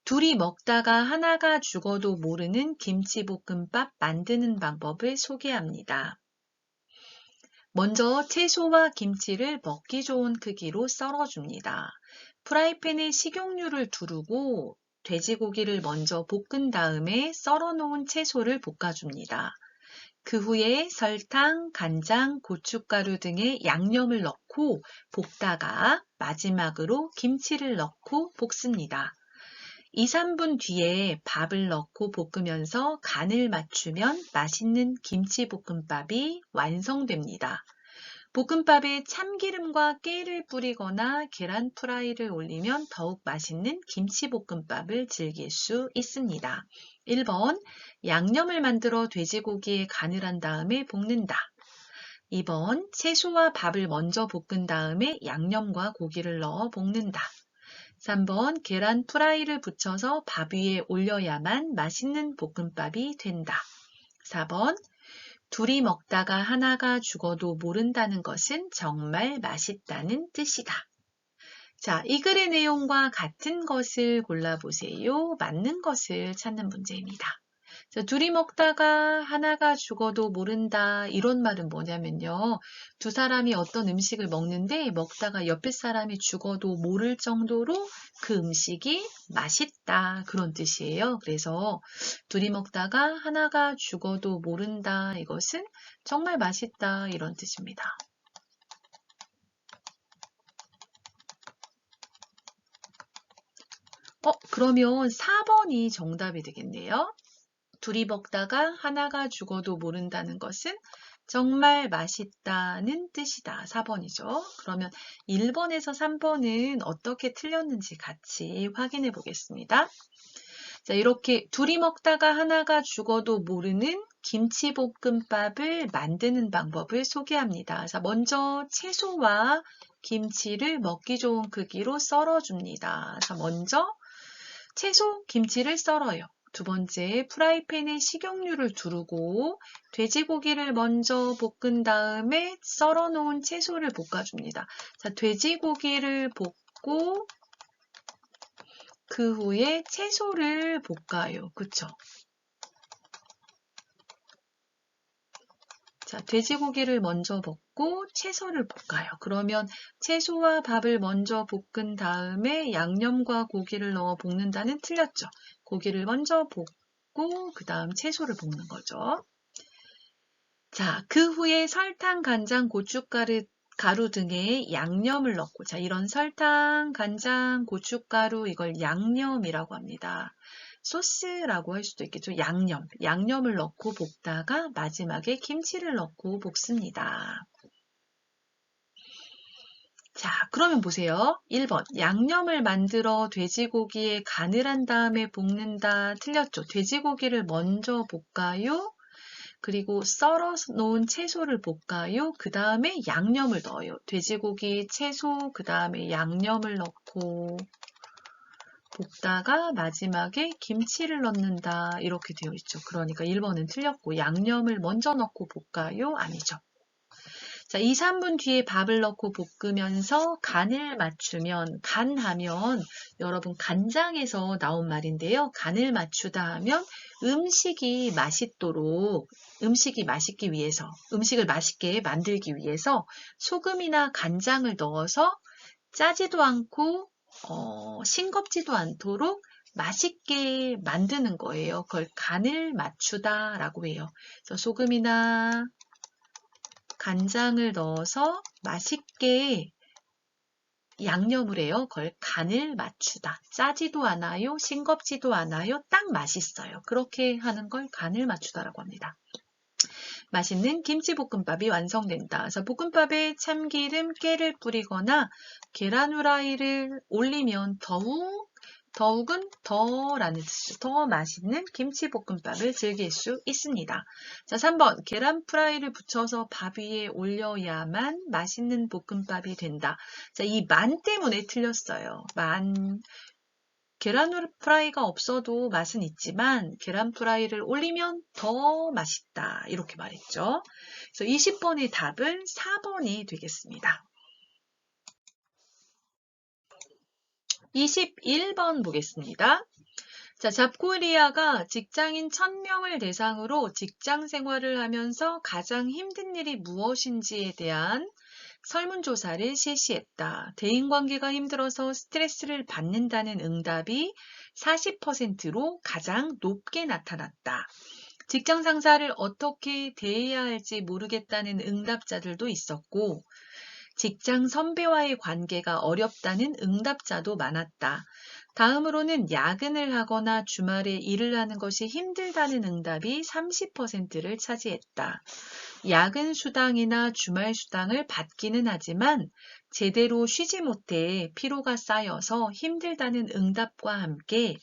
둘이 먹다가 하나가 죽어도 모르는 김치볶음밥 만드는 방법을 소개합니다. 먼저 채소와 김치를 먹기 좋은 크기로 썰어줍니다. 프라이팬에 식용유를 두르고 돼지고기를 먼저 볶은 다음에 썰어놓은 채소를 볶아줍니다. 그 후에 설탕, 간장, 고춧가루 등의 양념을 넣고 볶다가 마지막으로 김치를 넣고 볶습니다. 2, 3분 뒤에 밥을 넣고 볶으면서 간을 맞추면 맛있는 김치볶음밥이 완성됩니다. 볶음밥에 참기름과 깨를 뿌리거나 계란 프라이를 올리면 더욱 맛있는 김치볶음밥을 즐길 수 있습니다. 1번, 양념을 만들어 돼지고기에 간을 한 다음에 볶는다. 2번, 채소와 밥을 먼저 볶은 다음에 양념과 고기를 넣어 볶는다. 3번, 계란 프라이를 붙여서 밥 위에 올려야만 맛있는 볶음밥이 된다. 4번, 둘이 먹다가 하나가 죽어도 모른다는 것은 정말 맛있다는 뜻이다. 자, 이 글의 내용과 같은 것을 골라보세요. 맞는 것을 찾는 문제입니다. 자, 둘이 먹다가 하나가 죽어도 모른다. 이런 말은 뭐냐면요. 두 사람이 어떤 음식을 먹는데 먹다가 옆에 사람이 죽어도 모를 정도로 그 음식이 맛있다. 그런 뜻이에요. 그래서 둘이 먹다가 하나가 죽어도 모른다. 이것은 정말 맛있다. 이런 뜻입니다. 그러면 4번이 정답이 되겠네요. 둘이 먹다가 하나가 죽어도 모른다는 것은 정말 맛있다는 뜻이다. 4번이죠. 그러면 1번에서 3번은 어떻게 틀렸는지 같이 확인해 보겠습니다. 자, 이렇게 둘이 먹다가 하나가 죽어도 모르는 김치볶음밥을 만드는 방법을 소개합니다. 자, 먼저 채소와 김치를 먹기 좋은 크기로 썰어줍니다. 자, 먼저 채소, 김치를 썰어요. 두 번째, 프라이팬에 식용유를 두르고 돼지고기를 먼저 볶은 다음에 썰어놓은 채소를 볶아줍니다. 자, 돼지고기를 볶고 그 후에 채소를 볶아요. 그쵸? 자, 돼지고기를 먼저 볶고 채소를 볶아요. 그러면 채소와 밥을 먼저 볶은 다음에 양념과 고기를 넣어 볶는다는 틀렸죠. 고기를 먼저 볶고 그 다음 채소를 볶는 거죠. 자, 그 후에 설탕, 간장, 고춧가루 등의 양념을 넣고, 자, 이런 설탕, 간장, 고춧가루, 이걸 양념이라고 합니다. 소스라고 할 수도 있겠죠. 양념을 넣고 볶다가 마지막에 김치를 넣고 볶습니다. 자, 그러면 보세요. 1번, 양념을 만들어 돼지고기에 간을 한 다음에 볶는다. 틀렸죠. 돼지고기를 먼저 볶아요. 그리고 썰어 놓은 채소를 볶아요. 그 다음에 양념을 넣어요. 돼지고기, 채소, 그 다음에 양념을 넣고 볶다가 마지막에 김치를 넣는다. 이렇게 되어 있죠. 그러니까 1번은 틀렸고 양념을 먼저 넣고 볶아요? 아니죠. 자, 2, 3분 뒤에 밥을 넣고 볶으면서 간을 맞추면, 간하면 여러분 간장에서 나온 말인데요. 간을 맞추다 하면 음식이 맛있도록, 음식이 맛있기 위해서, 음식을 맛있게 만들기 위해서 소금이나 간장을 넣어서 짜지도 않고 싱겁지도 않도록 맛있게 만드는 거예요. 그걸 간을 맞추다라고 해요. 그래서 소금이나 간장을 넣어서 맛있게 양념을 해요. 그걸 간을 맞추다. 짜지도 않아요. 싱겁지도 않아요. 딱 맛있어요. 그렇게 하는 걸 간을 맞추다라고 합니다. 맛있는 김치볶음밥이 완성된다. 그래서 볶음밥에 참기름, 깨를 뿌리거나 계란 후라이를 올리면 더욱은 더라는 뜻이죠. 더 맛있는 김치볶음밥을 즐길 수 있습니다. 자, 3번 계란 프라이를 붙여서 밥 위에 올려야만 맛있는 볶음밥이 된다. 자, 이 만 때문에 틀렸어요. 계란 프라이가 없어도 맛은 있지만 계란 프라이를 올리면 더 맛있다. 이렇게 말했죠. 그래서 20번의 답은 4번이 되겠습니다. 21번 보겠습니다. 자, 잡코리아가 직장인 1000명을 대상으로 직장 생활을 하면서 가장 힘든 일이 무엇인지에 대한 설문조사를 실시했다. 대인관계가 힘들어서 스트레스를 받는다는 응답이 40%로 가장 높게 나타났다. 직장 상사를 어떻게 대해야 할지 모르겠다는 응답자들도 있었고, 직장 선배와의 관계가 어렵다는 응답자도 많았다. 다음으로는 야근을 하거나 주말에 일을 하는 것이 힘들다는 응답이 30%를 차지했다. 야근 수당이나 주말 수당을 받기는 하지만 제대로 쉬지 못해 피로가 쌓여서 힘들다는 응답과 함께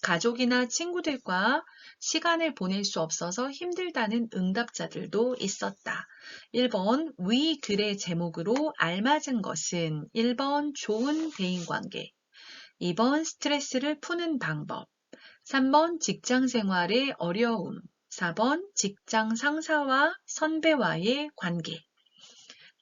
가족이나 친구들과 시간을 보낼 수 없어서 힘들다는 응답자들도 있었다. 1번 위 글의 제목으로 알맞은 것은 1번 좋은 대인관계, 2번 스트레스를 푸는 방법, 3번 직장 생활의 어려움, 4번 직장 상사와 선배와의 관계.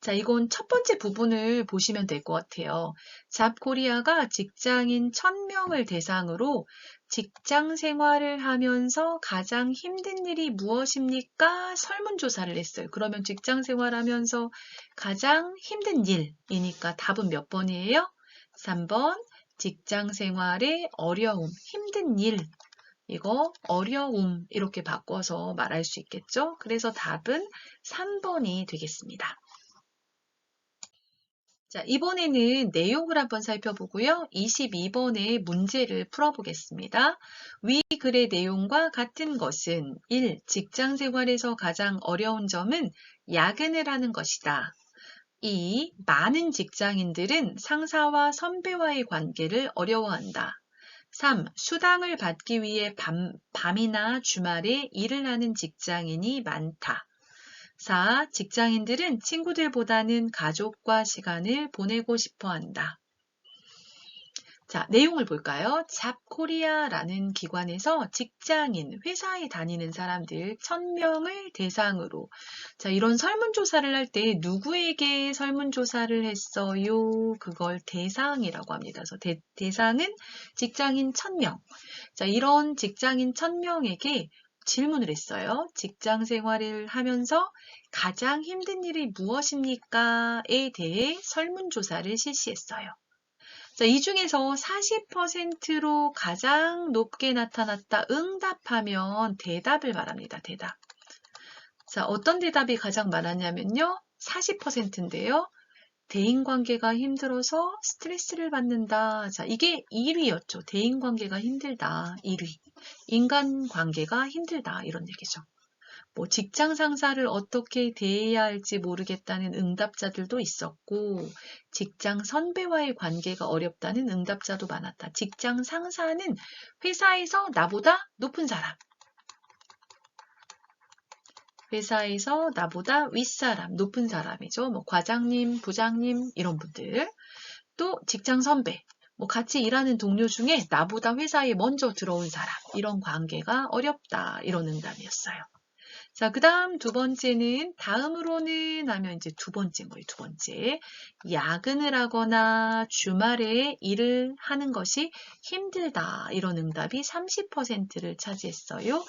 자, 이건 첫 번째 부분을 보시면 될 것 같아요. 잡코리아가 직장인 1000명을 대상으로 직장 생활을 하면서 가장 힘든 일이 무엇입니까? 설문조사를 했어요. 그러면 직장 생활하면서 가장 힘든 일이니까 답은 몇 번이에요? 3번 직장 생활의 어려움, 힘든 일. 이거 어려움 이렇게 바꿔서 말할 수 있겠죠? 그래서 답은 3번이 되겠습니다. 자, 이번에는 내용을 한번 살펴보고요. 22번의 문제를 풀어보겠습니다. 위 글의 내용과 같은 것은 1. 직장 생활에서 가장 어려운 점은 야근을 하는 것이다. 2. 많은 직장인들은 상사와 선배와의 관계를 어려워한다. 3. 수당을 받기 위해 밤이나 주말에 일을 하는 직장인이 많다. 4. 직장인들은 친구들보다는 가족과 시간을 보내고 싶어 한다. 자, 내용을 볼까요? 잡코리아라는 기관에서 직장인, 회사에 다니는 사람들 1000명을 대상으로 자, 이런 설문조사를 할 때 누구에게 설문조사를 했어요? 그걸 대상이라고 합니다. 그래서 대상은 직장인 1000명. 자, 이런 직장인 1000명에게 질문을 했어요. 직장 생활을 하면서 가장 힘든 일이 무엇입니까?에 대해 설문조사를 실시했어요. 자, 이 중에서 40%로 가장 높게 나타났다. 응답하면 대답을 말합니다. 대답. 자, 어떤 대답이 가장 많았냐면요. 40%인데요. 대인관계가 힘들어서 스트레스를 받는다. 자, 이게 1위였죠. 대인관계가 힘들다. 1위. 인간관계가 힘들다. 이런 얘기죠. 뭐 직장 상사를 어떻게 대해야 할지 모르겠다는 응답자들도 있었고, 직장 선배와의 관계가 어렵다는 응답자도 많았다. 직장 상사는 회사에서 나보다 높은 사람. 회사에서 나보다 윗사람, 높은 사람이죠. 뭐 과장님, 부장님 이런 분들. 또 직장 선배, 뭐 같이 일하는 동료 중에 나보다 회사에 먼저 들어온 사람, 이런 관계가 어렵다. 이런 응답이었어요. 자, 그 다음 두 번째는 다음으로는 하면 이제 두 번째인 거예요. 두 번째. 야근을 하거나 주말에 일을 하는 것이 힘들다. 이런 응답이 30%를 차지했어요.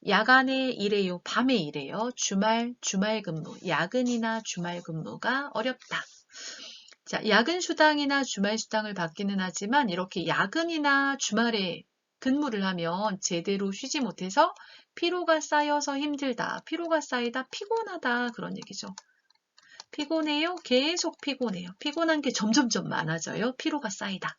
야간에 일해요. 밤에 일해요. 주말 근무. 야근이나 주말 근무가 어렵다. 자, 야근 수당이나 주말 수당을 받기는 하지만 이렇게 야근이나 주말에 근무를 하면 제대로 쉬지 못해서 피로가 쌓여서 힘들다. 피로가 쌓이다. 피곤하다. 그런 얘기죠. 피곤해요. 계속 피곤해요. 피곤한 게 점점점 많아져요. 피로가 쌓이다.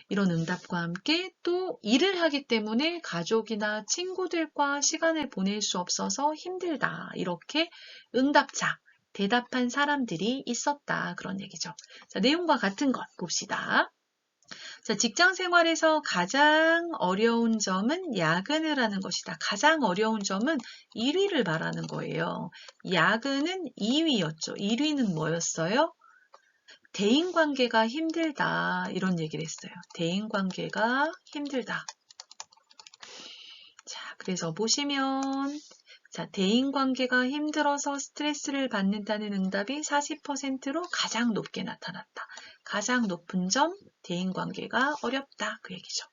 이런 응답과 함께 또 일을 하기 때문에 가족이나 친구들과 시간을 보낼 수 없어서 힘들다. 이렇게 응답자, 대답한 사람들이 있었다. 그런 얘기죠. 자, 내용과 같은 것 봅시다. 자, 직장 생활에서 가장 어려운 점은 야근을 하는 것이다. 가장 어려운 점은 1위를 말하는 거예요. 야근은 2위였죠. 1위는 뭐였어요? 대인관계가 힘들다. 이런 얘기를 했어요. 대인관계가 힘들다. 자, 그래서 보시면 자, 대인관계가 힘들어서 스트레스를 받는다는 응답이 40%로 가장 높게 나타났다. 가장 높은 점, 대인관계가 어렵다. 그 얘기죠.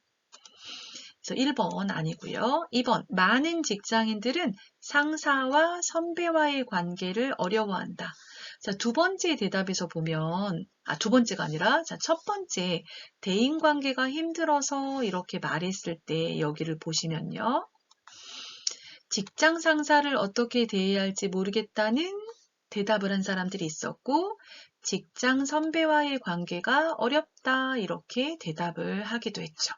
그래서 1번 아니고요. 2번, 많은 직장인들은 상사와 선배와의 관계를 어려워한다. 자, 두 번째 대답에서 보면, 두 번째가 아니라, 자, 첫 번째, 대인관계가 힘들어서 이렇게 말했을 때 여기를 보시면요. 직장 상사를 어떻게 대해야 할지 모르겠다는 대답을 한 사람들이 있었고, 직장 선배와의 관계가 어렵다, 이렇게 대답을 하기도 했죠.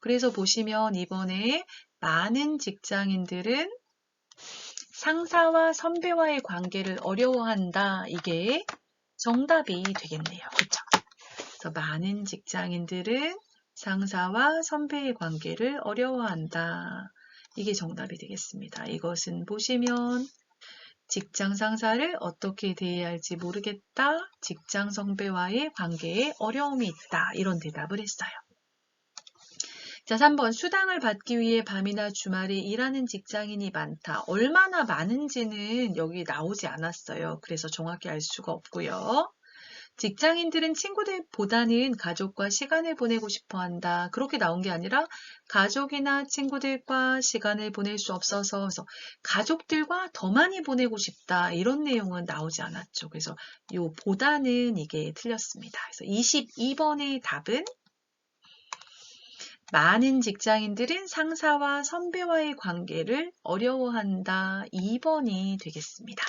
그래서 보시면 이번에 많은 직장인들은 상사와 선배와의 관계를 어려워한다. 이게 정답이 되겠네요. 그렇죠? 그래서 많은 직장인들은 상사와 선배의 관계를 어려워한다. 이게 정답이 되겠습니다. 이것은 보시면 직장 상사를 어떻게 대해야 할지 모르겠다. 직장 선배와의 관계에 어려움이 있다. 이런 대답을 했어요. 자, 3번 수당을 받기 위해 밤이나 주말에 일하는 직장인이 많다. 얼마나 많은지는 여기 나오지 않았어요. 그래서 정확히 알 수가 없고요. 직장인들은 친구들보다는 가족과 시간을 보내고 싶어 한다. 그렇게 나온 게 아니라 가족이나 친구들과 시간을 보낼 수 없어서 가족들과 더 많이 보내고 싶다. 이런 내용은 나오지 않았죠. 그래서 요 보다는 이게 틀렸습니다. 그래서 22번의 답은 많은 직장인들은 상사와 선배와의 관계를 어려워한다. 2번이 되겠습니다.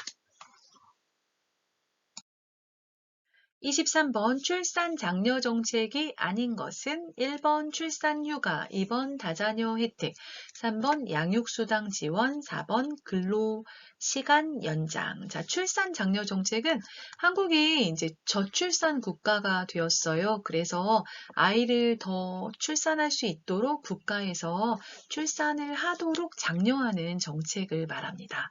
23번 출산 장려 정책이 아닌 것은 1번 출산 휴가, 2번 다자녀 혜택, 3번 양육수당 지원, 4번 근로 시간 연장. 자, 출산 장려 정책은 한국이 이제 저출산 국가가 되었어요. 그래서 아이를 더 출산할 수 있도록 국가에서 출산을 하도록 장려하는 정책을 말합니다.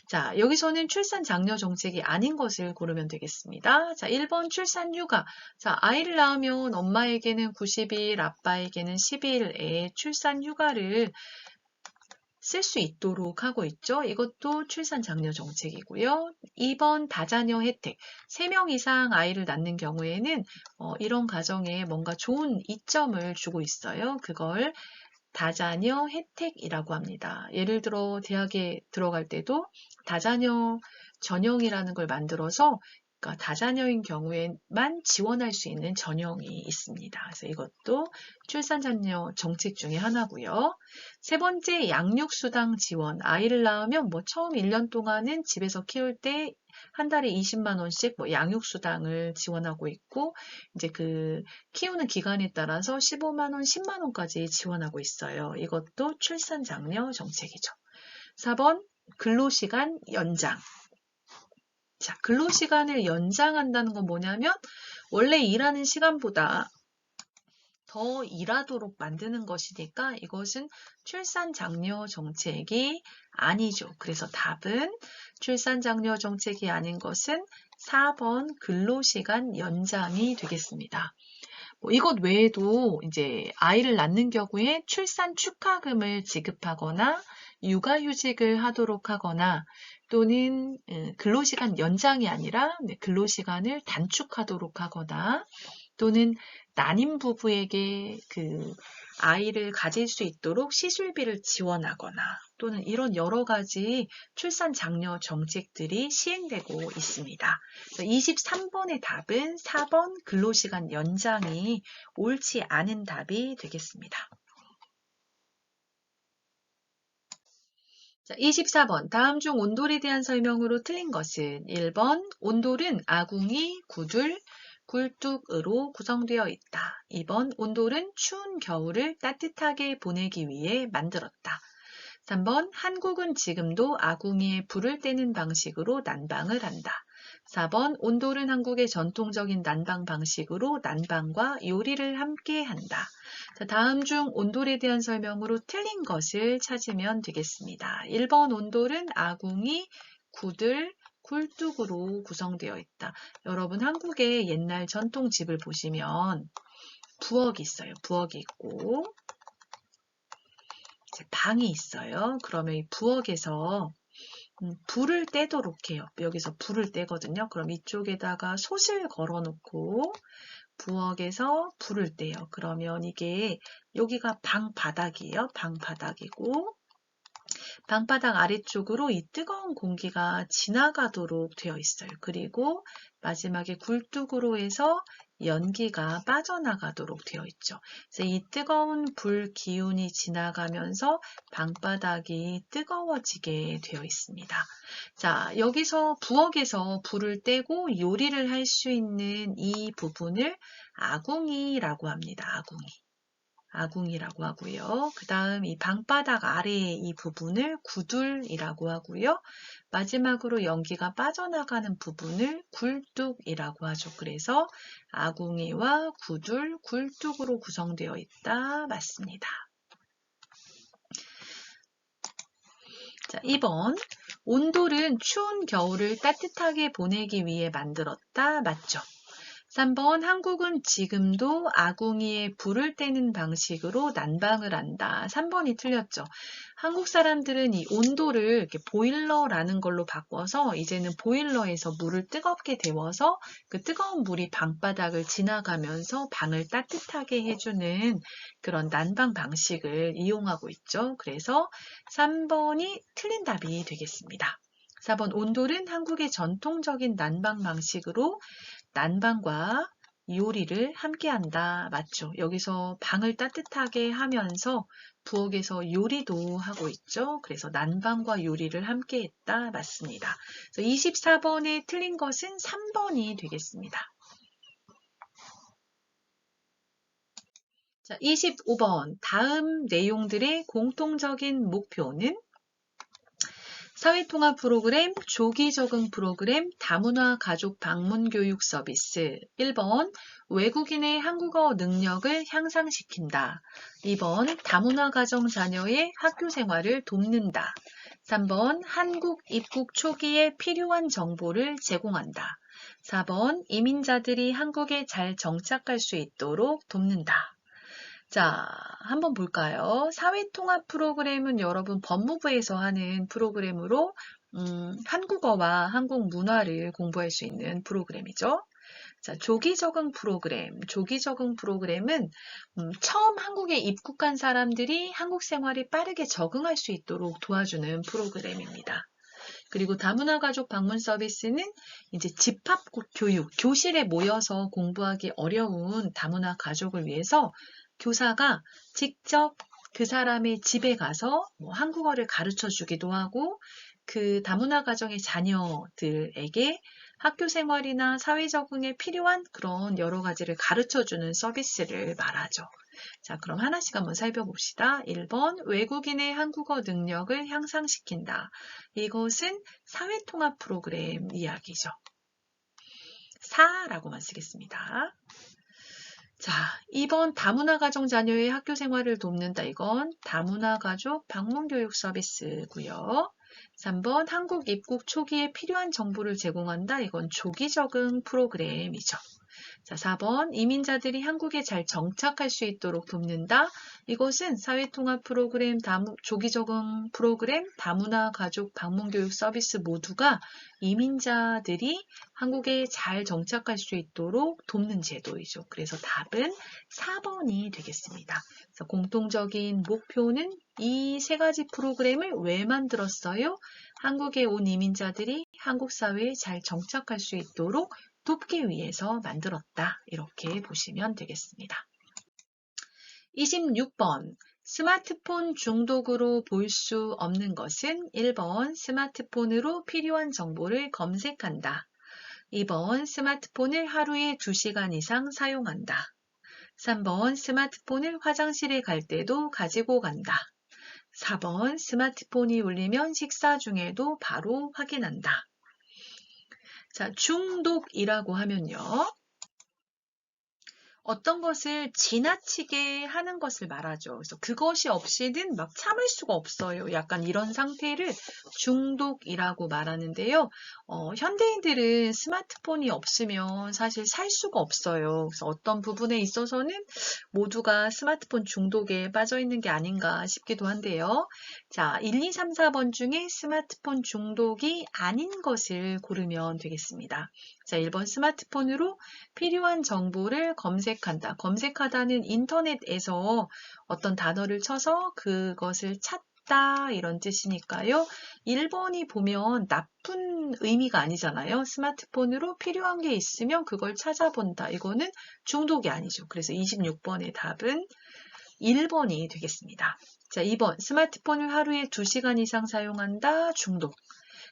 자, 여기서는 출산 장려 정책이 아닌 것을 고르면 되겠습니다. 자, 1번 출산 휴가. 자, 아이를 낳으면 엄마에게는 90일, 아빠에게는 10일의 출산 휴가를 쓸 수 있도록 하고 있죠. 이것도 출산 장려 정책이고요. 2번 다자녀 혜택. 3명 이상 아이를 낳는 경우에는 이런 가정에 뭔가 좋은 이점을 주고 있어요. 그걸 다자녀 혜택이라고 합니다. 예를 들어 대학에 들어갈 때도 다자녀 전형이라는 걸 만들어서 그러니까 다자녀인 경우에만 지원할 수 있는 전형이 있습니다. 그래서 이것도 출산장려 정책 중에 하나고요. 세 번째, 양육수당 지원. 아이를 낳으면 뭐 처음 1년 동안은 집에서 키울 때 한 달에 20만 원씩 뭐 양육수당을 지원하고 있고, 이제 그 키우는 기간에 따라서 15만 원, 10만 원까지 지원하고 있어요. 이것도 출산장려 정책이죠. 4번, 근로시간 연장. 자, 근로시간을 연장한다는 건 뭐냐면 원래 일하는 시간보다 더 일하도록 만드는 것이니까 이것은 출산장려 정책이 아니죠. 그래서 답은 출산장려 정책이 아닌 것은 4번 근로시간 연장이 되겠습니다. 이것 외에도 이제 아이를 낳는 경우에 출산 축하금을 지급하거나 육아휴직을 하도록 하거나 또는 근로시간 연장이 아니라 근로시간을 단축하도록 하거나 또는 난임 부부에게 그 아이를 가질 수 있도록 시술비를 지원하거나 또는 이런 여러 가지 출산 장려 정책들이 시행되고 있습니다. 23번의 답은 4번 근로시간 연장이 옳지 않은 답이 되겠습니다. 자, 24번 다음 중 온돌에 대한 설명으로 틀린 것은 1번 온돌은 아궁이, 구들, 굴뚝으로 구성되어 있다. 2번 온돌은 추운 겨울을 따뜻하게 보내기 위해 만들었다. 3번 한국은 지금도 아궁이에 불을 떼는 방식으로 난방을 한다. 4번 온돌은 한국의 전통적인 난방 방식으로 난방과 요리를 함께 한다. 자, 다음 중 온돌에 대한 설명으로 틀린 것을 찾으면 되겠습니다. 1번 온돌은 아궁이, 구들, 굴뚝으로 구성되어 있다. 여러분 한국의 옛날 전통집을 보시면 부엌이 있어요. 부엌이 있고 방이 있어요. 그러면 이 부엌에서 불을 떼도록 해요. 여기서 불을 떼거든요. 그럼 이쪽에다가 솥을 걸어 놓고 부엌에서 불을 떼요. 그러면 이게 여기가 방 바닥이에요. 방 바닥이고 방바닥 아래쪽으로 이 뜨거운 공기가 지나가도록 되어 있어요. 그리고 마지막에 굴뚝으로 해서 연기가 빠져나가도록 되어 있죠. 그래서 이 뜨거운 불 기운이 지나가면서 방바닥이 뜨거워지게 되어 있습니다. 자, 여기서 부엌에서 불을 떼고 요리를 할 수 있는 이 부분을 아궁이라고 합니다. 아궁이라고 하고요. 그 다음 이 방바닥 아래의 이 부분을 구둘이라고 하고요. 마지막으로 연기가 빠져나가는 부분을 굴뚝이라고 하죠. 그래서 아궁이와 구둘, 굴뚝으로 구성되어 있다. 맞습니다. 자, 2번. 온돌은 추운 겨울을 따뜻하게 보내기 위해 만들었다. 맞죠? 3번 한국은 지금도 아궁이에 불을 떼는 방식으로 난방을 한다. 3번이 틀렸죠. 한국 사람들은 이 온도를 이렇게 보일러라는 걸로 바꿔서 이제는 보일러에서 물을 뜨겁게 데워서 그 뜨거운 물이 방바닥을 지나가면서 방을 따뜻하게 해주는 그런 난방 방식을 이용하고 있죠. 그래서 3번이 틀린 답이 되겠습니다. 4번 온돌은 한국의 전통적인 난방 방식으로 난방과 요리를 함께 한다. 맞죠? 여기서 방을 따뜻하게 하면서 부엌에서 요리도 하고 있죠. 그래서 난방과 요리를 함께 했다. 맞습니다. 그래서 24번에 틀린 것은 3번이 되겠습니다. 자, 25번. 다음 내용들의 공통적인 목표는 사회통합 프로그램, 조기 적응 프로그램, 다문화 가족 방문 교육 서비스. 1번, 외국인의 한국어 능력을 향상시킨다. 2번, 다문화 가정 자녀의 학교 생활을 돕는다. 3번, 한국 입국 초기에 필요한 정보를 제공한다. 4번, 이민자들이 한국에 잘 정착할 수 있도록 돕는다. 자, 한번 볼까요? 사회통합 프로그램은 여러분 법무부에서 하는 프로그램으로 한국어와 한국 문화를 공부할 수 있는 프로그램이죠. 자, 조기 적응 프로그램. 조기 적응 프로그램은 처음 한국에 입국한 사람들이 한국 생활에 빠르게 적응할 수 있도록 도와주는 프로그램입니다. 그리고 다문화 가족 방문 서비스는 이제 집합 교육, 교실에 모여서 공부하기 어려운 다문화 가족을 위해서 교사가 직접 그 사람의 집에 가서 한국어를 가르쳐 주기도 하고 그 다문화 가정의 자녀들에게 학교 생활이나 사회 적응에 필요한 그런 여러 가지를 가르쳐 주는 서비스를 말하죠. 자, 그럼 하나씩 한번 살펴봅시다. 1번, 외국인의 한국어 능력을 향상시킨다. 이것은 사회통합 프로그램 이야기죠. 4라고만 쓰겠습니다. 자, 2번, 다문화 가정 자녀의 학교 생활을 돕는다. 이건 다문화 가족 방문 교육 서비스고요. 3번, 한국 입국 초기에 필요한 정보를 제공한다. 이건 조기 적응 프로그램이죠. 자, 4번, 이민자들이 한국에 잘 정착할 수 있도록 돕는다. 이것은 사회통합 프로그램, 조기 적응 프로그램, 다문화 가족 방문 교육 서비스 모두가 이민자들이 한국에 잘 정착할 수 있도록 돕는 제도이죠. 그래서 답은 4번이 되겠습니다. 그래서 공통적인 목표는 이 세 가지 프로그램을 왜 만들었어요? 한국에 온 이민자들이 한국 사회에 잘 정착할 수 있도록 돕기 위해서 만들었다. 이렇게 보시면 되겠습니다. 26번. 스마트폰 중독으로 볼 수 없는 것은 1번 스마트폰으로 필요한 정보를 검색한다. 2번 스마트폰을 하루에 2시간 이상 사용한다. 3번 스마트폰을 화장실에 갈 때도 가지고 간다. 4번 스마트폰이 울리면 식사 중에도 바로 확인한다. 자, 중독이라고 하면요. 어떤 것을 지나치게 하는 것을 말하죠. 그래서 그것이 없이는 막 참을 수가 없어요. 약간 이런 상태를 중독이라고 말하는데요. 현대인들은 스마트폰이 없으면 사실 살 수가 없어요. 그래서 어떤 부분에 있어서는 모두가 스마트폰 중독에 빠져 있는 게 아닌가 싶기도 한데요. 자, 1, 2, 3, 4번 중에 스마트폰 중독이 아닌 것을 고르면 되겠습니다. 자, 1번 스마트폰으로 필요한 정보를 검색한다. 검색하다는 인터넷에서 어떤 단어를 쳐서 그것을 찾다 이런 뜻이니까요. 1번이 보면 나쁜 의미가 아니잖아요. 스마트폰으로 필요한 게 있으면 그걸 찾아본다. 이거는 중독이 아니죠. 그래서 26번의 답은 1번이 되겠습니다. 자, 2번 스마트폰을 하루에 2시간 이상 사용한다. 중독.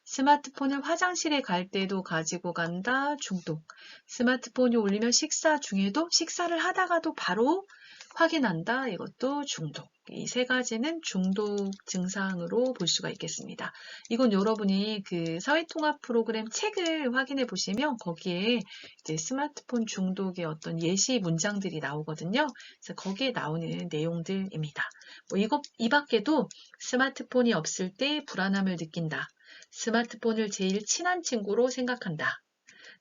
스마트폰을 화장실에 갈 때도 가지고 간다. 중독. 스마트폰이 울리면 식사 중에도 식사를 하다가도 바로 확인한다. 이것도 중독. 이 세 가지는 중독 증상으로 볼 수가 있겠습니다. 이건 여러분이 그 사회통합 프로그램 책을 확인해 보시면 거기에 이제 스마트폰 중독의 어떤 예시 문장들이 나오거든요. 그래서 거기에 나오는 내용들입니다. 이 밖에도 스마트폰이 없을 때 불안함을 느낀다. 스마트폰을 제일 친한 친구로 생각한다.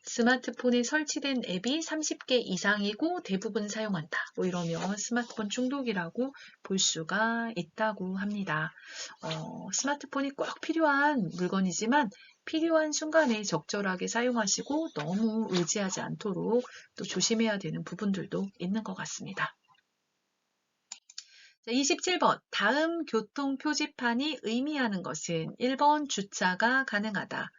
스마트폰에 설치된 앱이 30개 이상이고 대부분 사용한다. 이러면 스마트폰 중독이라고 볼 수가 있다고 합니다. 스마트폰이 꼭 필요한 물건이지만 필요한 순간에 적절하게 사용하시고 너무 의지하지 않도록 또 조심해야 되는 부분들도 있는 것 같습니다. 27번. 다음 교통 표지판이 의미하는 것은 1번 주차가 가능하다.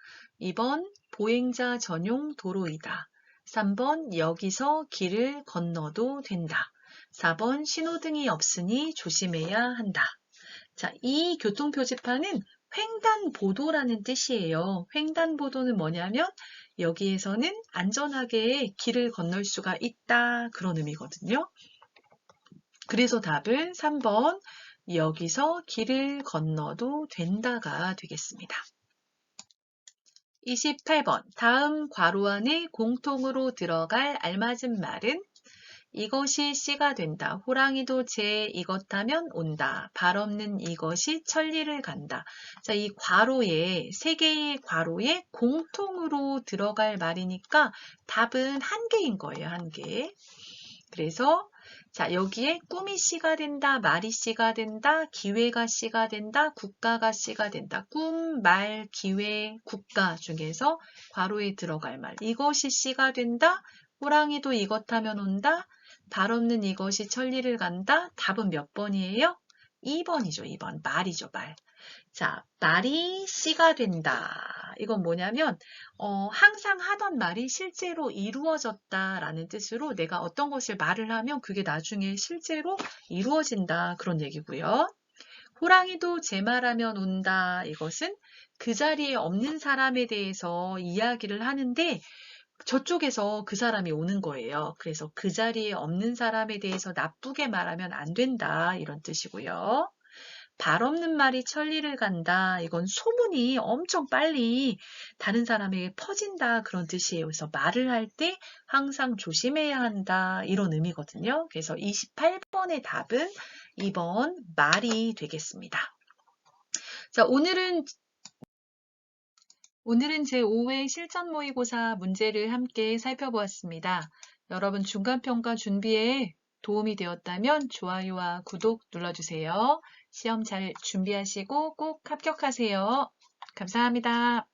2번 보행자 전용 도로이다. 3번 여기서 길을 건너도 된다. 4번 신호등이 없으니 조심해야 한다. 자, 이 교통 표지판은 횡단보도라는 뜻이에요. 횡단보도는 뭐냐면 여기에서는 안전하게 길을 건널 수가 있다. 그런 의미거든요. 그래서 답은 3번 여기서 길을 건너도 된다가 되겠습니다. 28번 다음 괄호 안에 공통으로 들어갈 알맞은 말은 이것이 씨가 된다. 호랑이도 제 이것하면 온다. 발 없는 이것이 천리를 간다. 자, 이 괄호에 세 개의 괄호에 공통으로 들어갈 말이니까 답은 한 개인 거예요. 한 개. 그래서 자, 여기에 꿈이 씨가 된다, 말이 씨가 된다, 기회가 씨가 된다, 국가가 씨가 된다. 꿈, 말, 기회, 국가 중에서 괄호에 들어갈 말. 이것이 씨가 된다, 호랑이도 이것 하면 온다, 발 없는 이것이 천리를 간다. 답은 몇 번이에요? 2번이죠, 2번. 말이죠, 말. 자, 말이 씨가 된다. 이건 뭐냐면 항상 하던 말이 실제로 이루어졌다라는 뜻으로 내가 어떤 것을 말을 하면 그게 나중에 실제로 이루어진다. 그런 얘기고요. 호랑이도 제 말하면 온다. 이것은 그 자리에 없는 사람에 대해서 이야기를 하는데 저쪽에서 그 사람이 오는 거예요. 그래서 그 자리에 없는 사람에 대해서 나쁘게 말하면 안 된다. 이런 뜻이고요. 발 없는 말이 천리를 간다. 이건 소문이 엄청 빨리 다른 사람에게 퍼진다. 그런 뜻이에요. 그래서 말을 할 때 항상 조심해야 한다. 이런 의미거든요. 그래서 28번의 답은 2번 말이 되겠습니다. 자, 오늘은 제5회 실전 모의고사 문제를 함께 살펴보았습니다. 여러분 중간평가 준비에 도움이 되었다면 좋아요와 구독 눌러주세요. 시험 잘 준비하시고 꼭 합격하세요. 감사합니다.